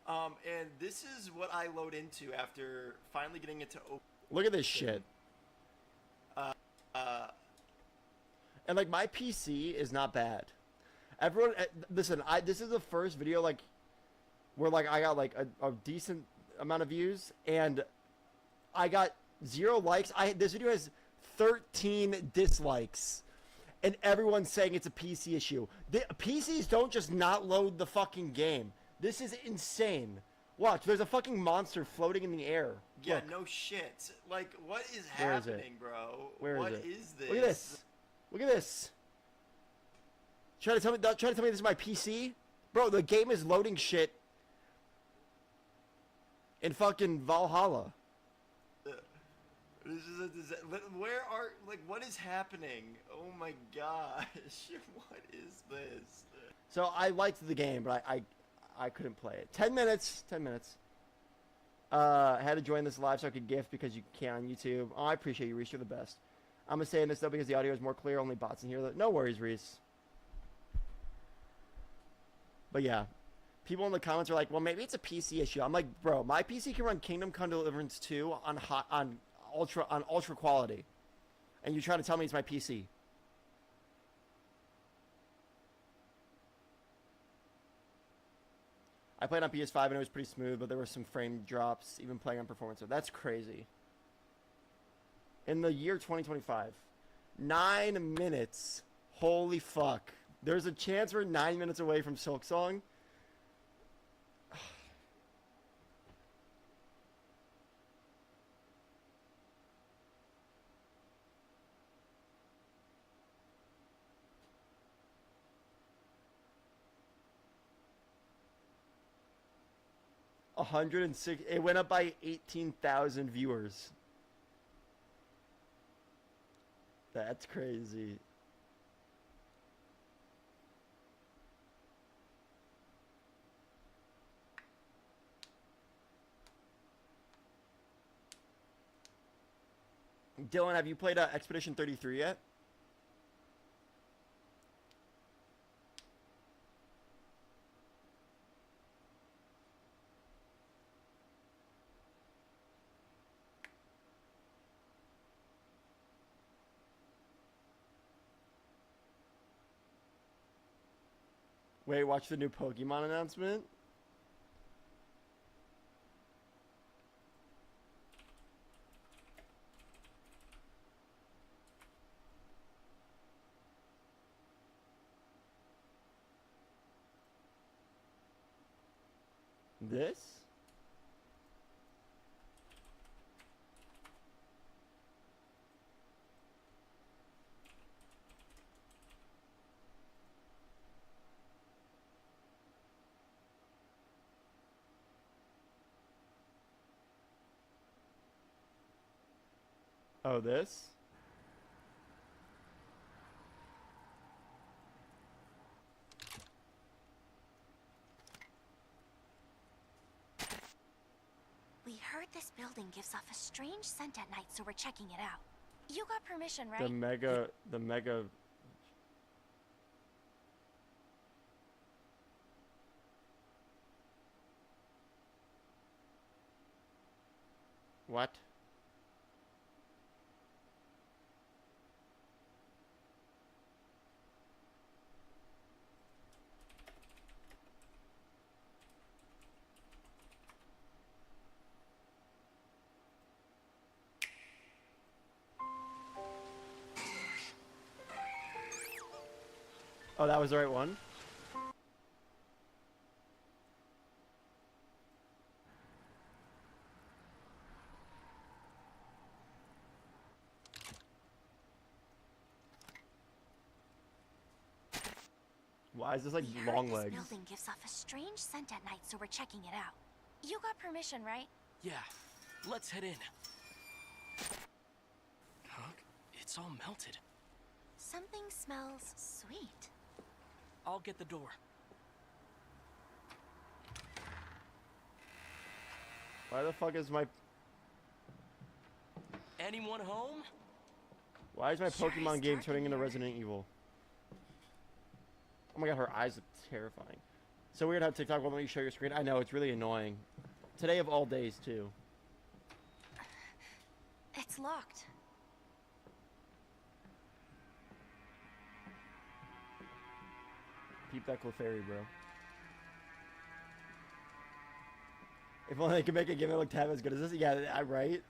And this is what I load into after finally getting it to open. Look at this shit. And like my PC is not bad. Everyone, listen. This is the first video like where like I got like a decent amount of views, and I got 0 likes. This video has 13 dislikes, and everyone's saying it's a PC issue. The PCs don't just not load the fucking game. This is insane. Watch, there's a fucking monster floating in the air. Yeah, look. No shit. Like, what is happening, bro? What is this? Look at this. Look at this. Trying to tell me this is my PC? Bro, the game is loading shit in fucking Valhalla. What is happening? Oh my gosh. What is this? So I liked the game, but I couldn't play it. 10 minutes. Had to join this live so I could gift because you can't on YouTube. Oh, I appreciate you, Reese. You're the best. I'm going to say this though because the audio is more clear. Only bots in here. No worries, Reese. But yeah, people in the comments are like, well, maybe it's a PC issue. I'm like, bro, my PC can run Kingdom Come Deliverance 2 on ultra quality, and you try to tell me it's my PC. I played on PS5 and it was pretty smooth, but there were some frame drops, even playing on performance. So that's crazy. In the year 2025, 9 minutes. Holy fuck. There's a chance we're 9 minutes away from Silksong. It went up by 18,000 viewers. That's crazy. Dylan, have you played Expedition 33 yet? Wait, watch the new Pokemon announcement? This? Oh, this? We heard this building gives off a strange scent at night, so we're checking it out. You got permission, right? The mega... What? Oh, that was the right one? Why is this like We long heard legs? this building gives off a strange scent at night, so we're checking it out. You got permission, right? Yeah, let's head in. Huh? It's all melted. Something smells sweet. I'll get the door. Why the fuck is my... Anyone home? Why is my Sure Pokemon is game dark turning in into here. Resident Evil? Oh my god, her eyes look terrifying. So weird how TikTok won't let you show your screen. I know, it's really annoying. Today of all days, too. It's locked. Peep that Clefairy, bro. If only they could make a game that looked half as good as this. Yeah, right?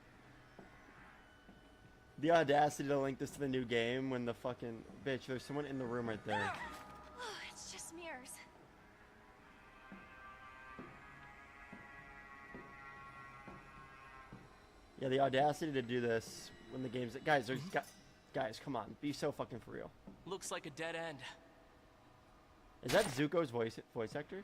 The audacity to link this to the new game when the fucking... Bitch, there's someone in the room right there. Oh, it's just mirrors. Yeah, the audacity to do this when the game's... Guys, guys, come on. Be so fucking for real. Looks like a dead end. Is that Zuko's voice actor?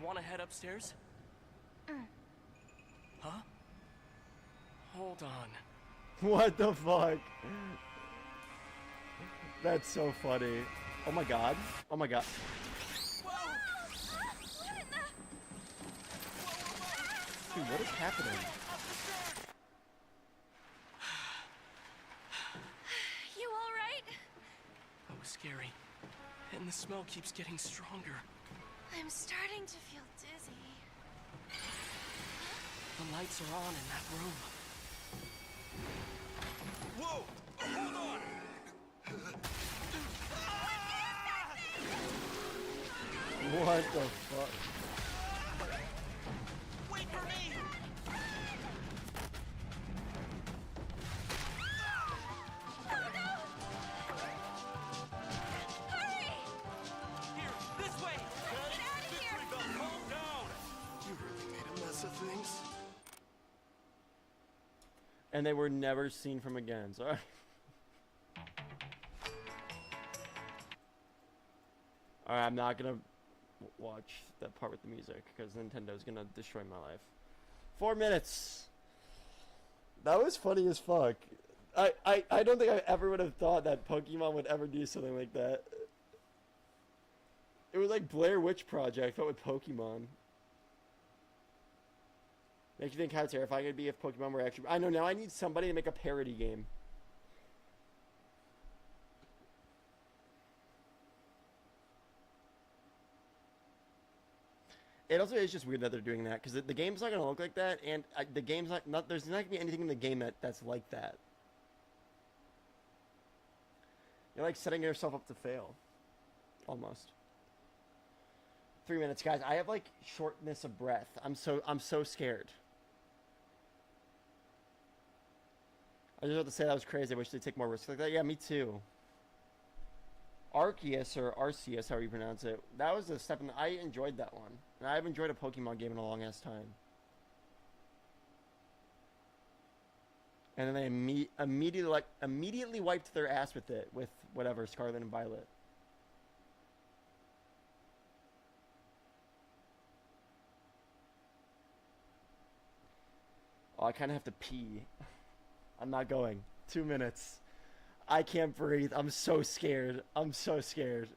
Wanna head upstairs? Huh? Hold on. What the fuck? That's so funny. Oh my god. Oh my god. Dude, what is happening? scary. And the smell keeps getting stronger. I'm starting to feel dizzy. The lights are on in that room. Whoa! Hold on! What the fuck? Wait for me! Here, this way! Get out of here! Calm down! You really made a mess of things. And they were never seen from again. Sorry. Alright, I'm not gonna watch that part with the music because Nintendo's gonna destroy my life. 4 minutes. That was funny as fuck. I don't think I ever would have thought that Pokemon would ever do something like that. It was like Blair Witch Project, but with Pokemon. Make you think how terrifying it'd be if Pokemon were actually... I know, now I need somebody to make a parody game. It also is just weird that they're doing that, because the game's not going to look like that, and the game's not... There's not going to be anything in the game that's like that. You're like setting yourself up to fail. Almost. 3 minutes, guys. I have like shortness of breath. I'm so scared. I just have to say that was crazy. I wish they'd take more risks like that. Yeah, me too. Arceus or Arceus, however you pronounce it. That was a step in. I enjoyed that one, and I've enjoyed a Pokemon game in a long ass time. And then they immediately wiped their ass with it with whatever Scarlet and Violet. Oh, I kind of have to pee. I'm not going. 2 minutes. I can't breathe. I'm so scared. I'm so scared.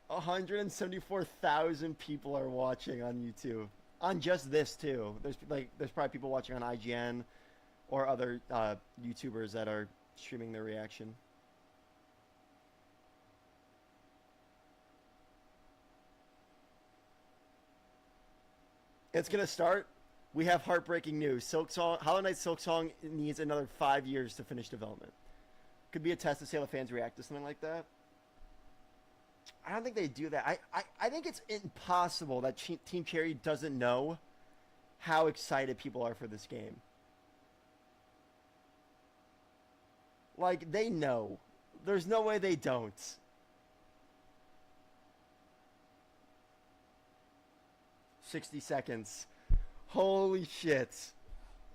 A 174,000 people are watching on YouTube. On just this too. There's probably people watching on IGN or other YouTubers that are streaming their reaction. It's gonna start. We have heartbreaking news. Hollow Knight Silksong needs another 5 years to finish development. Could be a test to see how the fans react to something like that. I don't think they do that. I think it's impossible that Team Cherry doesn't know how excited people are for this game. Like, they know. There's no way they don't. "60 seconds. Holy shit.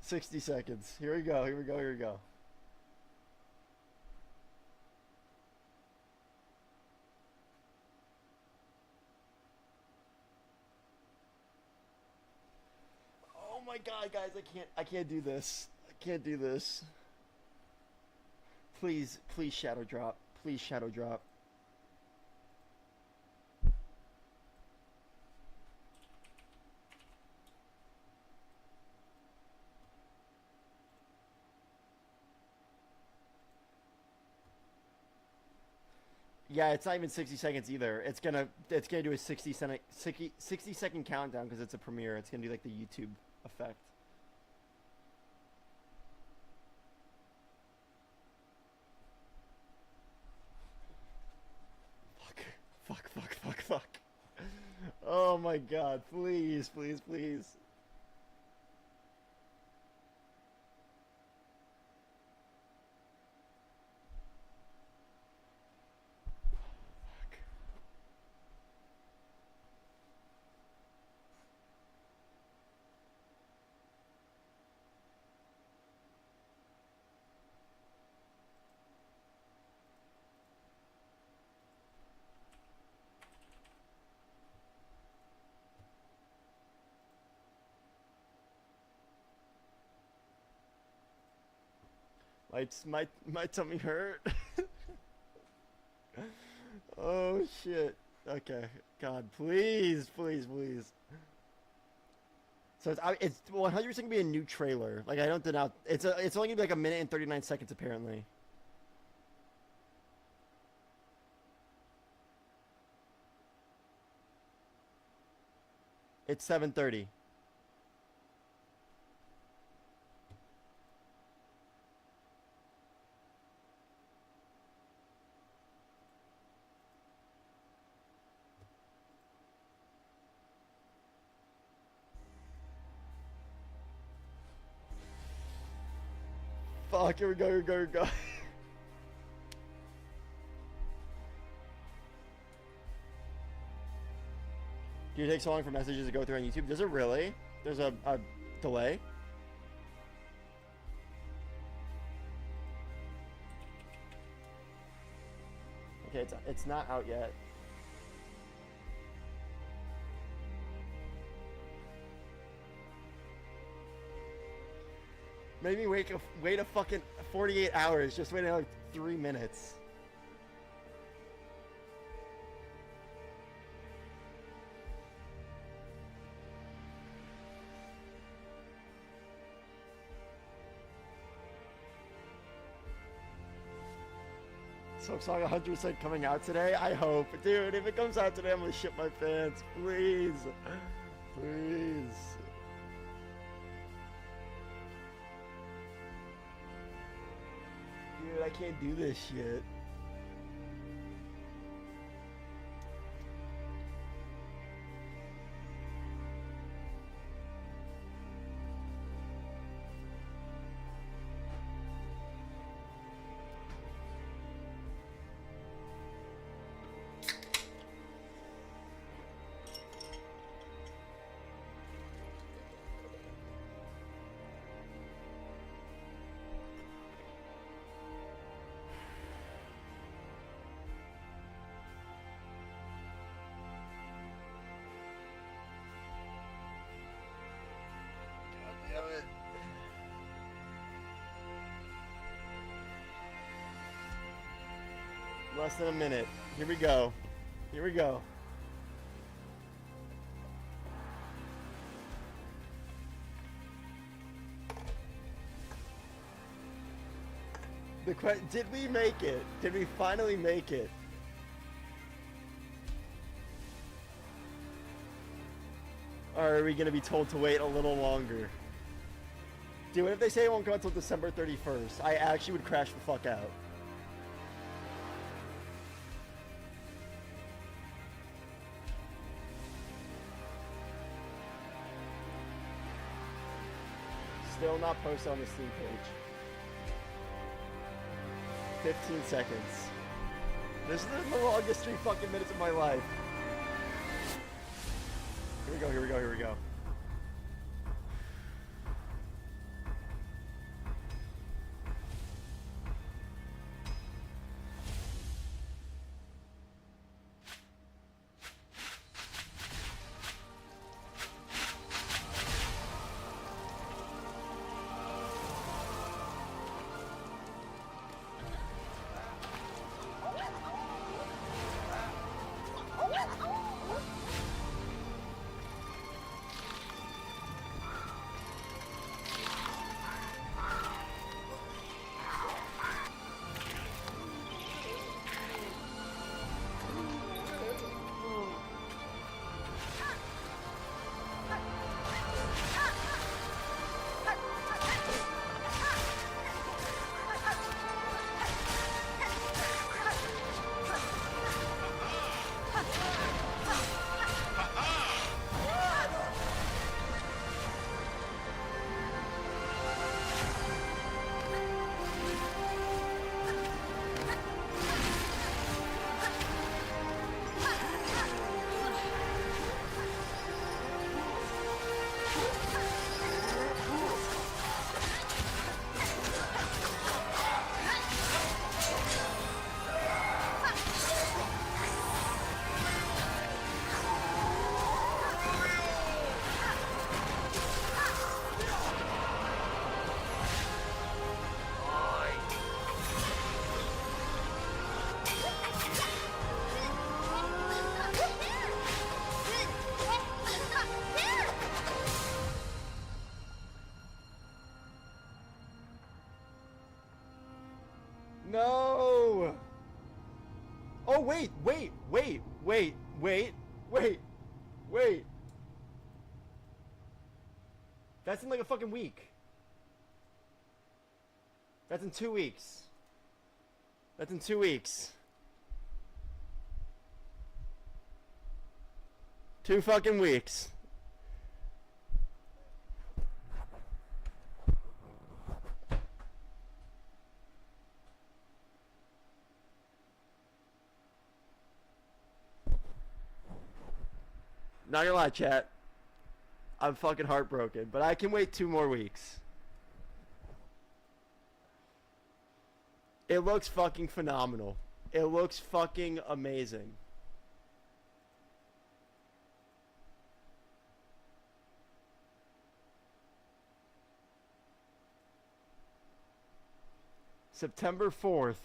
60 seconds. Here we go, here we go, here we go. Oh my god, guys, I can't do this. I can't do this. Please shadow drop. Please shadow drop. Yeah, it's not even 60 seconds either. It's gonna do a 60-second countdown because it's a premiere. It's gonna do like the YouTube effect. Fuck. Oh my god, please. My tummy hurt. Oh shit. Okay. God, please. So it's 100% gonna be a new trailer. Like I don't denounce. It's only gonna be like a minute and 39 seconds apparently. It's 7:30. Fuck, here we go, here we go, here we go. Do it take so long for messages to go through on YouTube? Does it really? There's a delay? Okay, it's not out yet. Made me wait a fucking 48 hours. Just wait another 3 minutes. Silksong 100% coming out today. I hope, dude. If it comes out today, I'm gonna shit my pants. Please, please. Dude, I can't do this shit. Damn it. Less than a minute. Here we go. Here we go. Did we make it? Did we finally make it? Or are we going to be told to wait a little longer? Dude, what if they say it won't come until December 31st? I actually would crash the fuck out. Still not posted on the Steam page. 15 seconds. This is the longest 3 fucking minutes of my life. Here we go, here we go, here we go. Oh, wait. That's in like a fucking week. That's in 2 weeks. That's in 2 weeks. 2 fucking weeks. Not gonna lie, chat. I'm fucking heartbroken, but I can wait 2 more weeks. It looks fucking phenomenal. It looks fucking amazing. September 4th.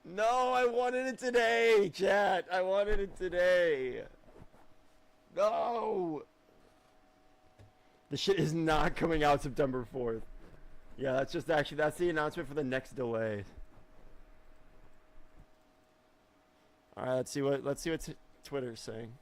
No, I wanted it today, chat. I wanted it today. No. The shit is not coming out September 4th. Yeah, that's the announcement for the next delay. All right, let's see what Twitter's saying.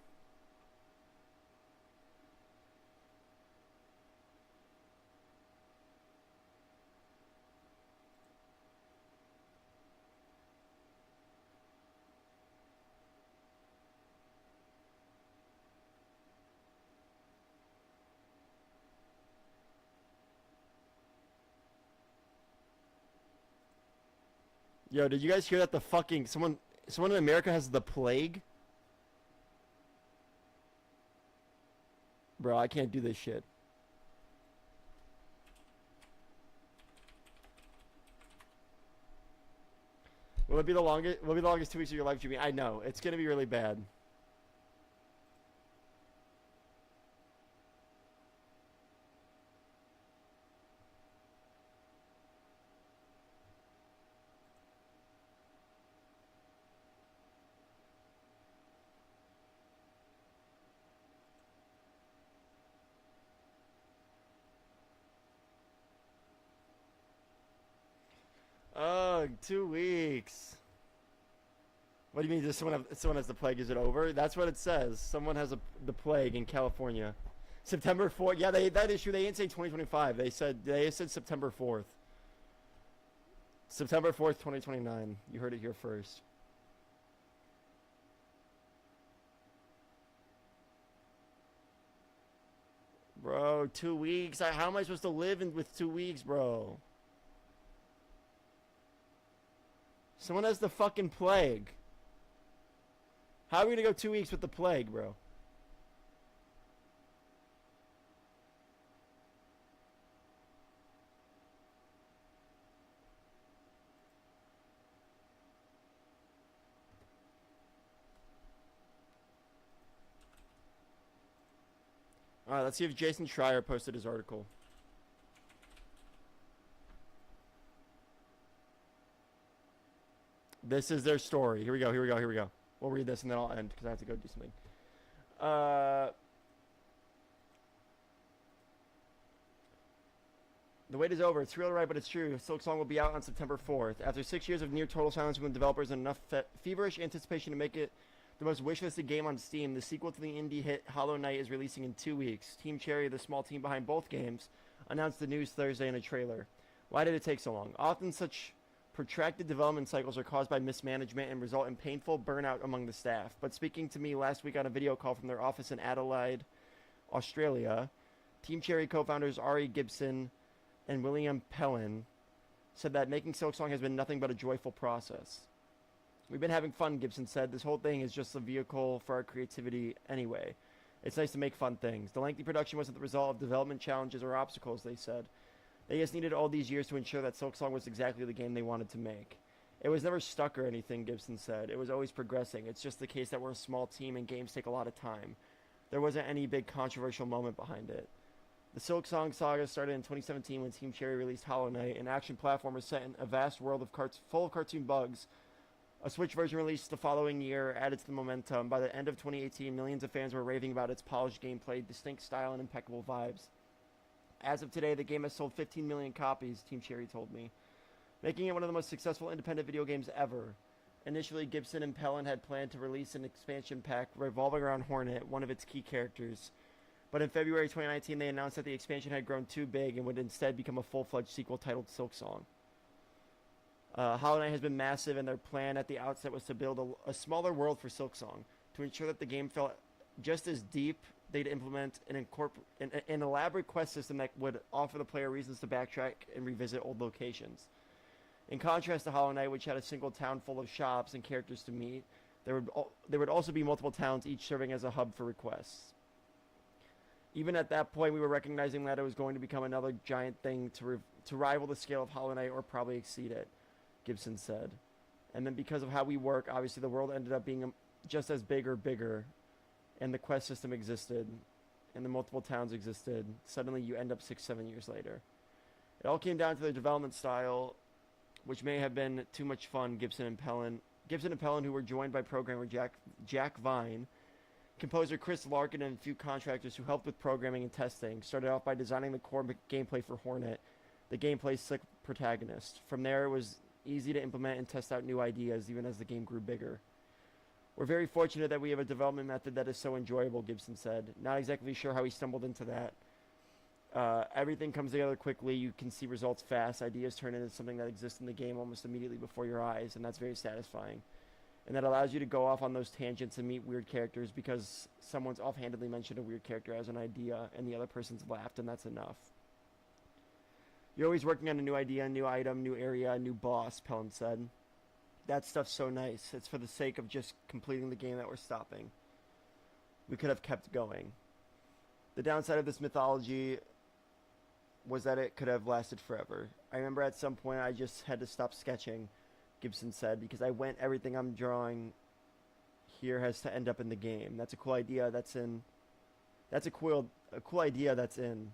Yo, did you guys hear that the fucking someone in America has the plague? Bro, I can't do this shit. Will it be the longest 2 weeks of your life, Jimmy? I know. It's gonna be really bad. Ugh, 2 weeks. What do you mean? Does someone has the plague? Is it over? That's what it says. Someone has the plague in California. September 4th. Yeah, that issue. They didn't say 2025. They said September 4th. September 4th, 2029. You heard it here first. Bro, 2 weeks. How am I supposed to live with 2 weeks, bro? Someone has the fucking plague. How are we gonna go 2 weeks with the plague, bro? Alright, let's see if Jason Schreier posted his article. This is their story. Here we go. We'll read this and then I'll end because I have to go do something. The wait is over. It's real right, but it's true. Silksong will be out on September 4th. After 6 years of near total silence from the developers and enough feverish anticipation to make it the most wishlisted game on Steam, the sequel to the indie hit Hollow Knight is releasing in 2 weeks. Team Cherry, the small team behind both games, announced the news Thursday in a trailer. Why did it take so long? Often such protracted development cycles are caused by mismanagement and result in painful burnout among the staff. But speaking to me last week on a video call from their office in Adelaide, Australia, Team Cherry co-founders Ari Gibson and William Pellin said that making Silksong has been nothing but a joyful process. We've been having fun, Gibson said. This whole thing is just a vehicle for our creativity anyway. It's nice to make fun things. The lengthy production wasn't the result of development challenges or obstacles, they said. They just needed all these years to ensure that Silksong was exactly the game they wanted to make. It was never stuck or anything, Gibson said. It was always progressing. It's just the case that we're a small team and games take a lot of time. There wasn't any big controversial moment behind it. The Silksong saga started in 2017 when Team Cherry released Hollow Knight, an action platformer set in a vast world of full of cartoon bugs, A Switch version released the following year added to the momentum. By the end of 2018, millions of fans were raving about its polished gameplay, distinct style, and impeccable vibes. As of today, the game has sold 15 million copies, Team Cherry told me, making it one of the most successful independent video games ever. Initially, Gibson and Pellin had planned to release an expansion pack revolving around Hornet, one of its key characters. But in February 2019, they announced that the expansion had grown too big and would instead become a full-fledged sequel titled Silksong. Hollow Knight has been massive, and their plan at the outset was to build a smaller world for Silksong. To ensure that the game felt just as deep, they'd implement an elaborate quest system that would offer the player reasons to backtrack and revisit old locations. In contrast to Hollow Knight, which had a single town full of shops and characters to meet, there would also be multiple towns, each serving as a hub for requests. Even at that point, we were recognizing that it was going to become another giant thing to rival the scale of Hollow Knight or probably exceed it, Gibson said. And then because of how we work, obviously the world ended up being just as big or bigger, and the quest system existed, and the multiple towns existed. Suddenly you end up 6-7 years later. It all came down to the development style, which may have been too much fun, Gibson and Pellin, who were joined by programmer Jack Vine, composer Chris Larkin, and a few contractors who helped with programming and testing, started off by designing the core gameplay for Hornet, the gameplay's slick protagonist. From there, it was easy to implement and test out new ideas, even as the game grew bigger. We're very fortunate that we have a development method that is so enjoyable, Gibson said. Not exactly sure how he stumbled into that. Everything comes together quickly, you can see results fast, ideas turn into something that exists in the game almost immediately before your eyes, and that's very satisfying. And that allows you to go off on those tangents and meet weird characters because someone's offhandedly mentioned a weird character as an idea and the other person's laughed, and that's enough. You're always working on a new idea, a new item, new area, a new boss, Pellin said. That stuff's so nice. It's for the sake of just completing the game that we're stopping. We could have kept going. The downside of this mythology was that it could have lasted forever. I remember at some point I just had to stop sketching, Gibson said, because everything I'm drawing here has to end up in the game. That's a cool idea that's in. That's a cool idea that's in.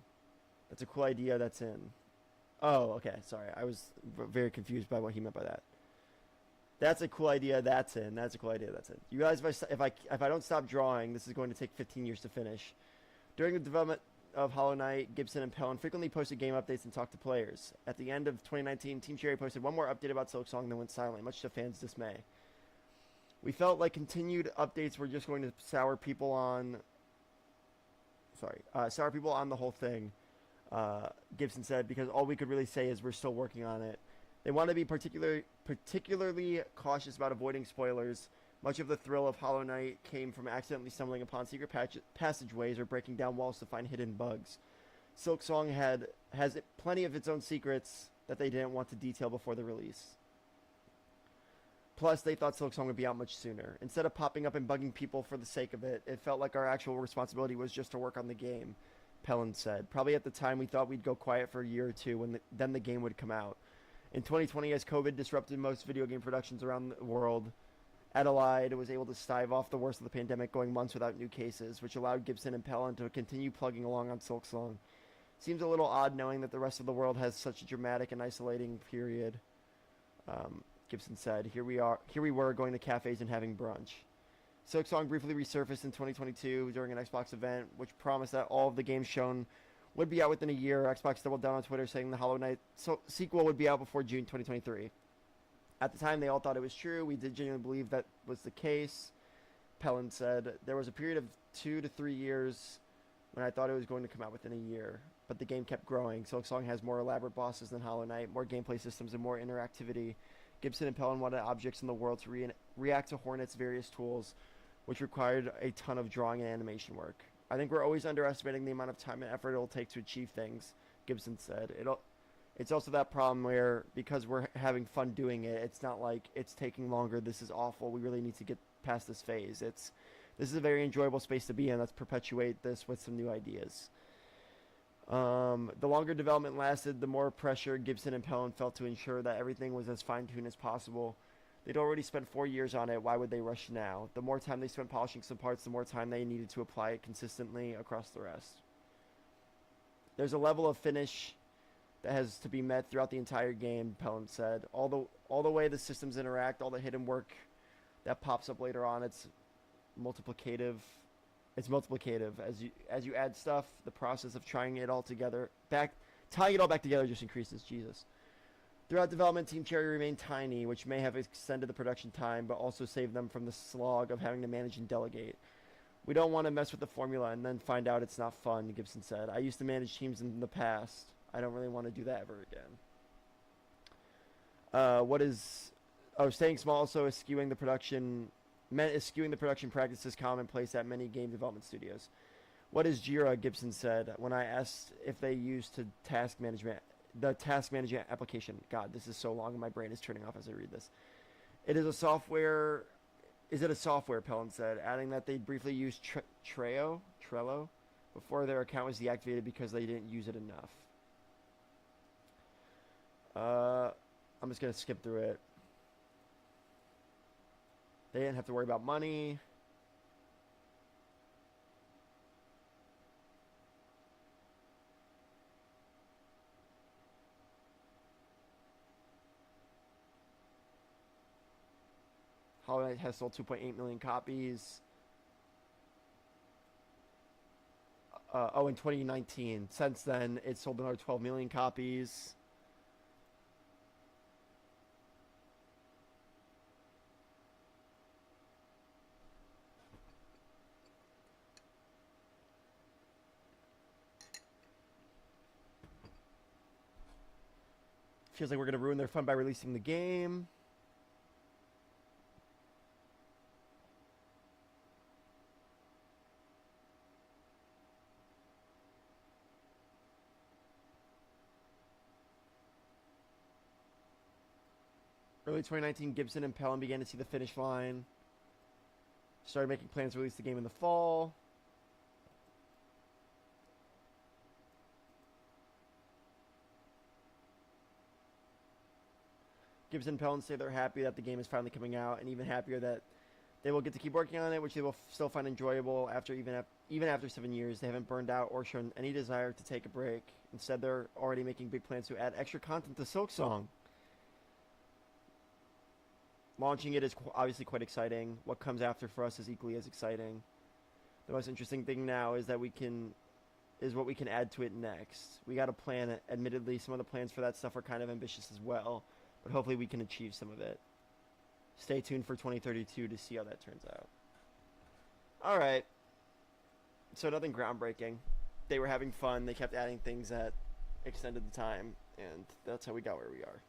That's a cool idea that's in. Oh, okay, sorry. I was very confused by what he meant by that. That's a cool idea that's in. That's a cool idea that's in. You guys, if I don't stop drawing, this is going to take 15 years to finish. During the development of Hollow Knight, Gibson and Pellin frequently posted game updates and talked to players. At the end of 2019, Team Cherry posted one more update about Silksong, then went silent, much to fans' dismay. We felt like continued updates were just going to sour people on the whole thing, Gibson said, because all we could really say is we're still working on it. They want to be particularly cautious about avoiding spoilers. Much of the thrill of Hollow Knight came from accidentally stumbling upon secret passageways or breaking down walls to find hidden bugs. Silksong has plenty of its own secrets that they didn't want to detail before the release. Plus, they thought Silksong would be out much sooner. Instead of popping up and bugging people for the sake of it, it felt like our actual responsibility was just to work on the game, Pellin said. Probably at the time we thought we'd go quiet for a year or two, then the game would come out. In 2020, as COVID disrupted most video game productions around the world, Adelaide was able to stave off the worst of the pandemic, going months without new cases, which allowed Gibson and Pellin to continue plugging along on Silksong. Seems a little odd knowing that the rest of the world has such a dramatic and isolating period, Gibson said. Here we were going to cafes and having brunch. Silksong briefly resurfaced in 2022 during an Xbox event, which promised that all of the games shown would be out within a year. Xbox doubled down on Twitter, saying the Hollow Knight sequel would be out before June 2023. At the time, they all thought it was true. We did genuinely believe that was the case, Pellin said. There was a period of 2 to 3 years when I thought it was going to come out within a year, but the game kept growing. Silksong has more elaborate bosses than Hollow Knight, more gameplay systems, and more interactivity. Gibson and Pellin wanted objects in the world to react to Hornet's various tools, which required a ton of drawing and animation work. I think we're always underestimating the amount of time and effort it'll take to achieve things, Gibson said. It's also that problem where, because we're having fun doing it, it's not like it's taking longer, this is awful, we really need to get past this phase. This is a very enjoyable space to be in. Let's perpetuate this with some new ideas. The longer development lasted, the more pressure Gibson and Pellin felt to ensure that everything was as fine-tuned as possible. They'd already spent 4 years on it. Why would they rush now? The more time they spent polishing some parts, the more time they needed to apply it consistently across the rest. There's a level of finish that has to be met throughout the entire game, Pellin said. All the way the systems interact, all the hidden work that pops up later on. It's multiplicative. It's multiplicative as you add stuff. The process of tying it all back together just increases. Jesus. Throughout development, Team Cherry remained tiny, which may have extended the production time, but also saved them from the slog of having to manage and delegate. We don't want to mess with the formula and then find out it's not fun, Gibson said. I used to manage teams in the past. I don't really want to do that ever again. Staying small also is skewing the production practices commonplace at many game development studios. What is Jira, Gibson said, when I asked if they used the task management application. God, this is so long and my brain is turning off as I read this. Is it a software, Pellin said, adding that they briefly used Trello before their account was deactivated because they didn't use it enough. I'm just going to skip through it. They didn't have to worry about money. Hollow Knight has sold 2.8 million copies. In 2019. Since then, it's sold another 12 million copies. Feels like we're going to ruin their fun by releasing the game. Early 2019, Gibson and Pellin began to see the finish line. Started making plans to release the game in the fall. Gibson and Pellin say they're happy that the game is finally coming out, and even happier that they will get to keep working on it, which they will still find enjoyable even after 7 years. They haven't burned out or shown any desire to take a break. Instead, they're already making big plans to add extra content to Silksong. Launching it is obviously quite exciting. What comes after for us is equally as exciting. The most interesting thing now is what we can add to it next. We got a plan. Admittedly, some of the plans for that stuff are kind of ambitious as well, but hopefully we can achieve some of it. Stay tuned for 2032 to see how that turns out. All right. So nothing groundbreaking. They were having fun. They kept adding things that extended the time, and that's how we got where we are.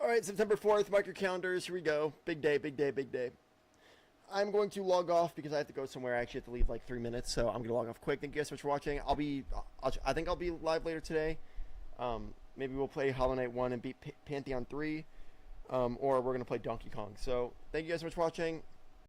All right, September 4th, mark your calendars. Here we go. Big day, big day, big day. I'm going to log off because I have to go somewhere. I actually have to leave like 3 minutes, so I'm going to log off quick. Thank you guys so much for watching. I think I'll be live later today. Maybe we'll play Hollow Knight 1 and beat Pantheon 3, or we're going to play Donkey Kong. So thank you guys so much for watching.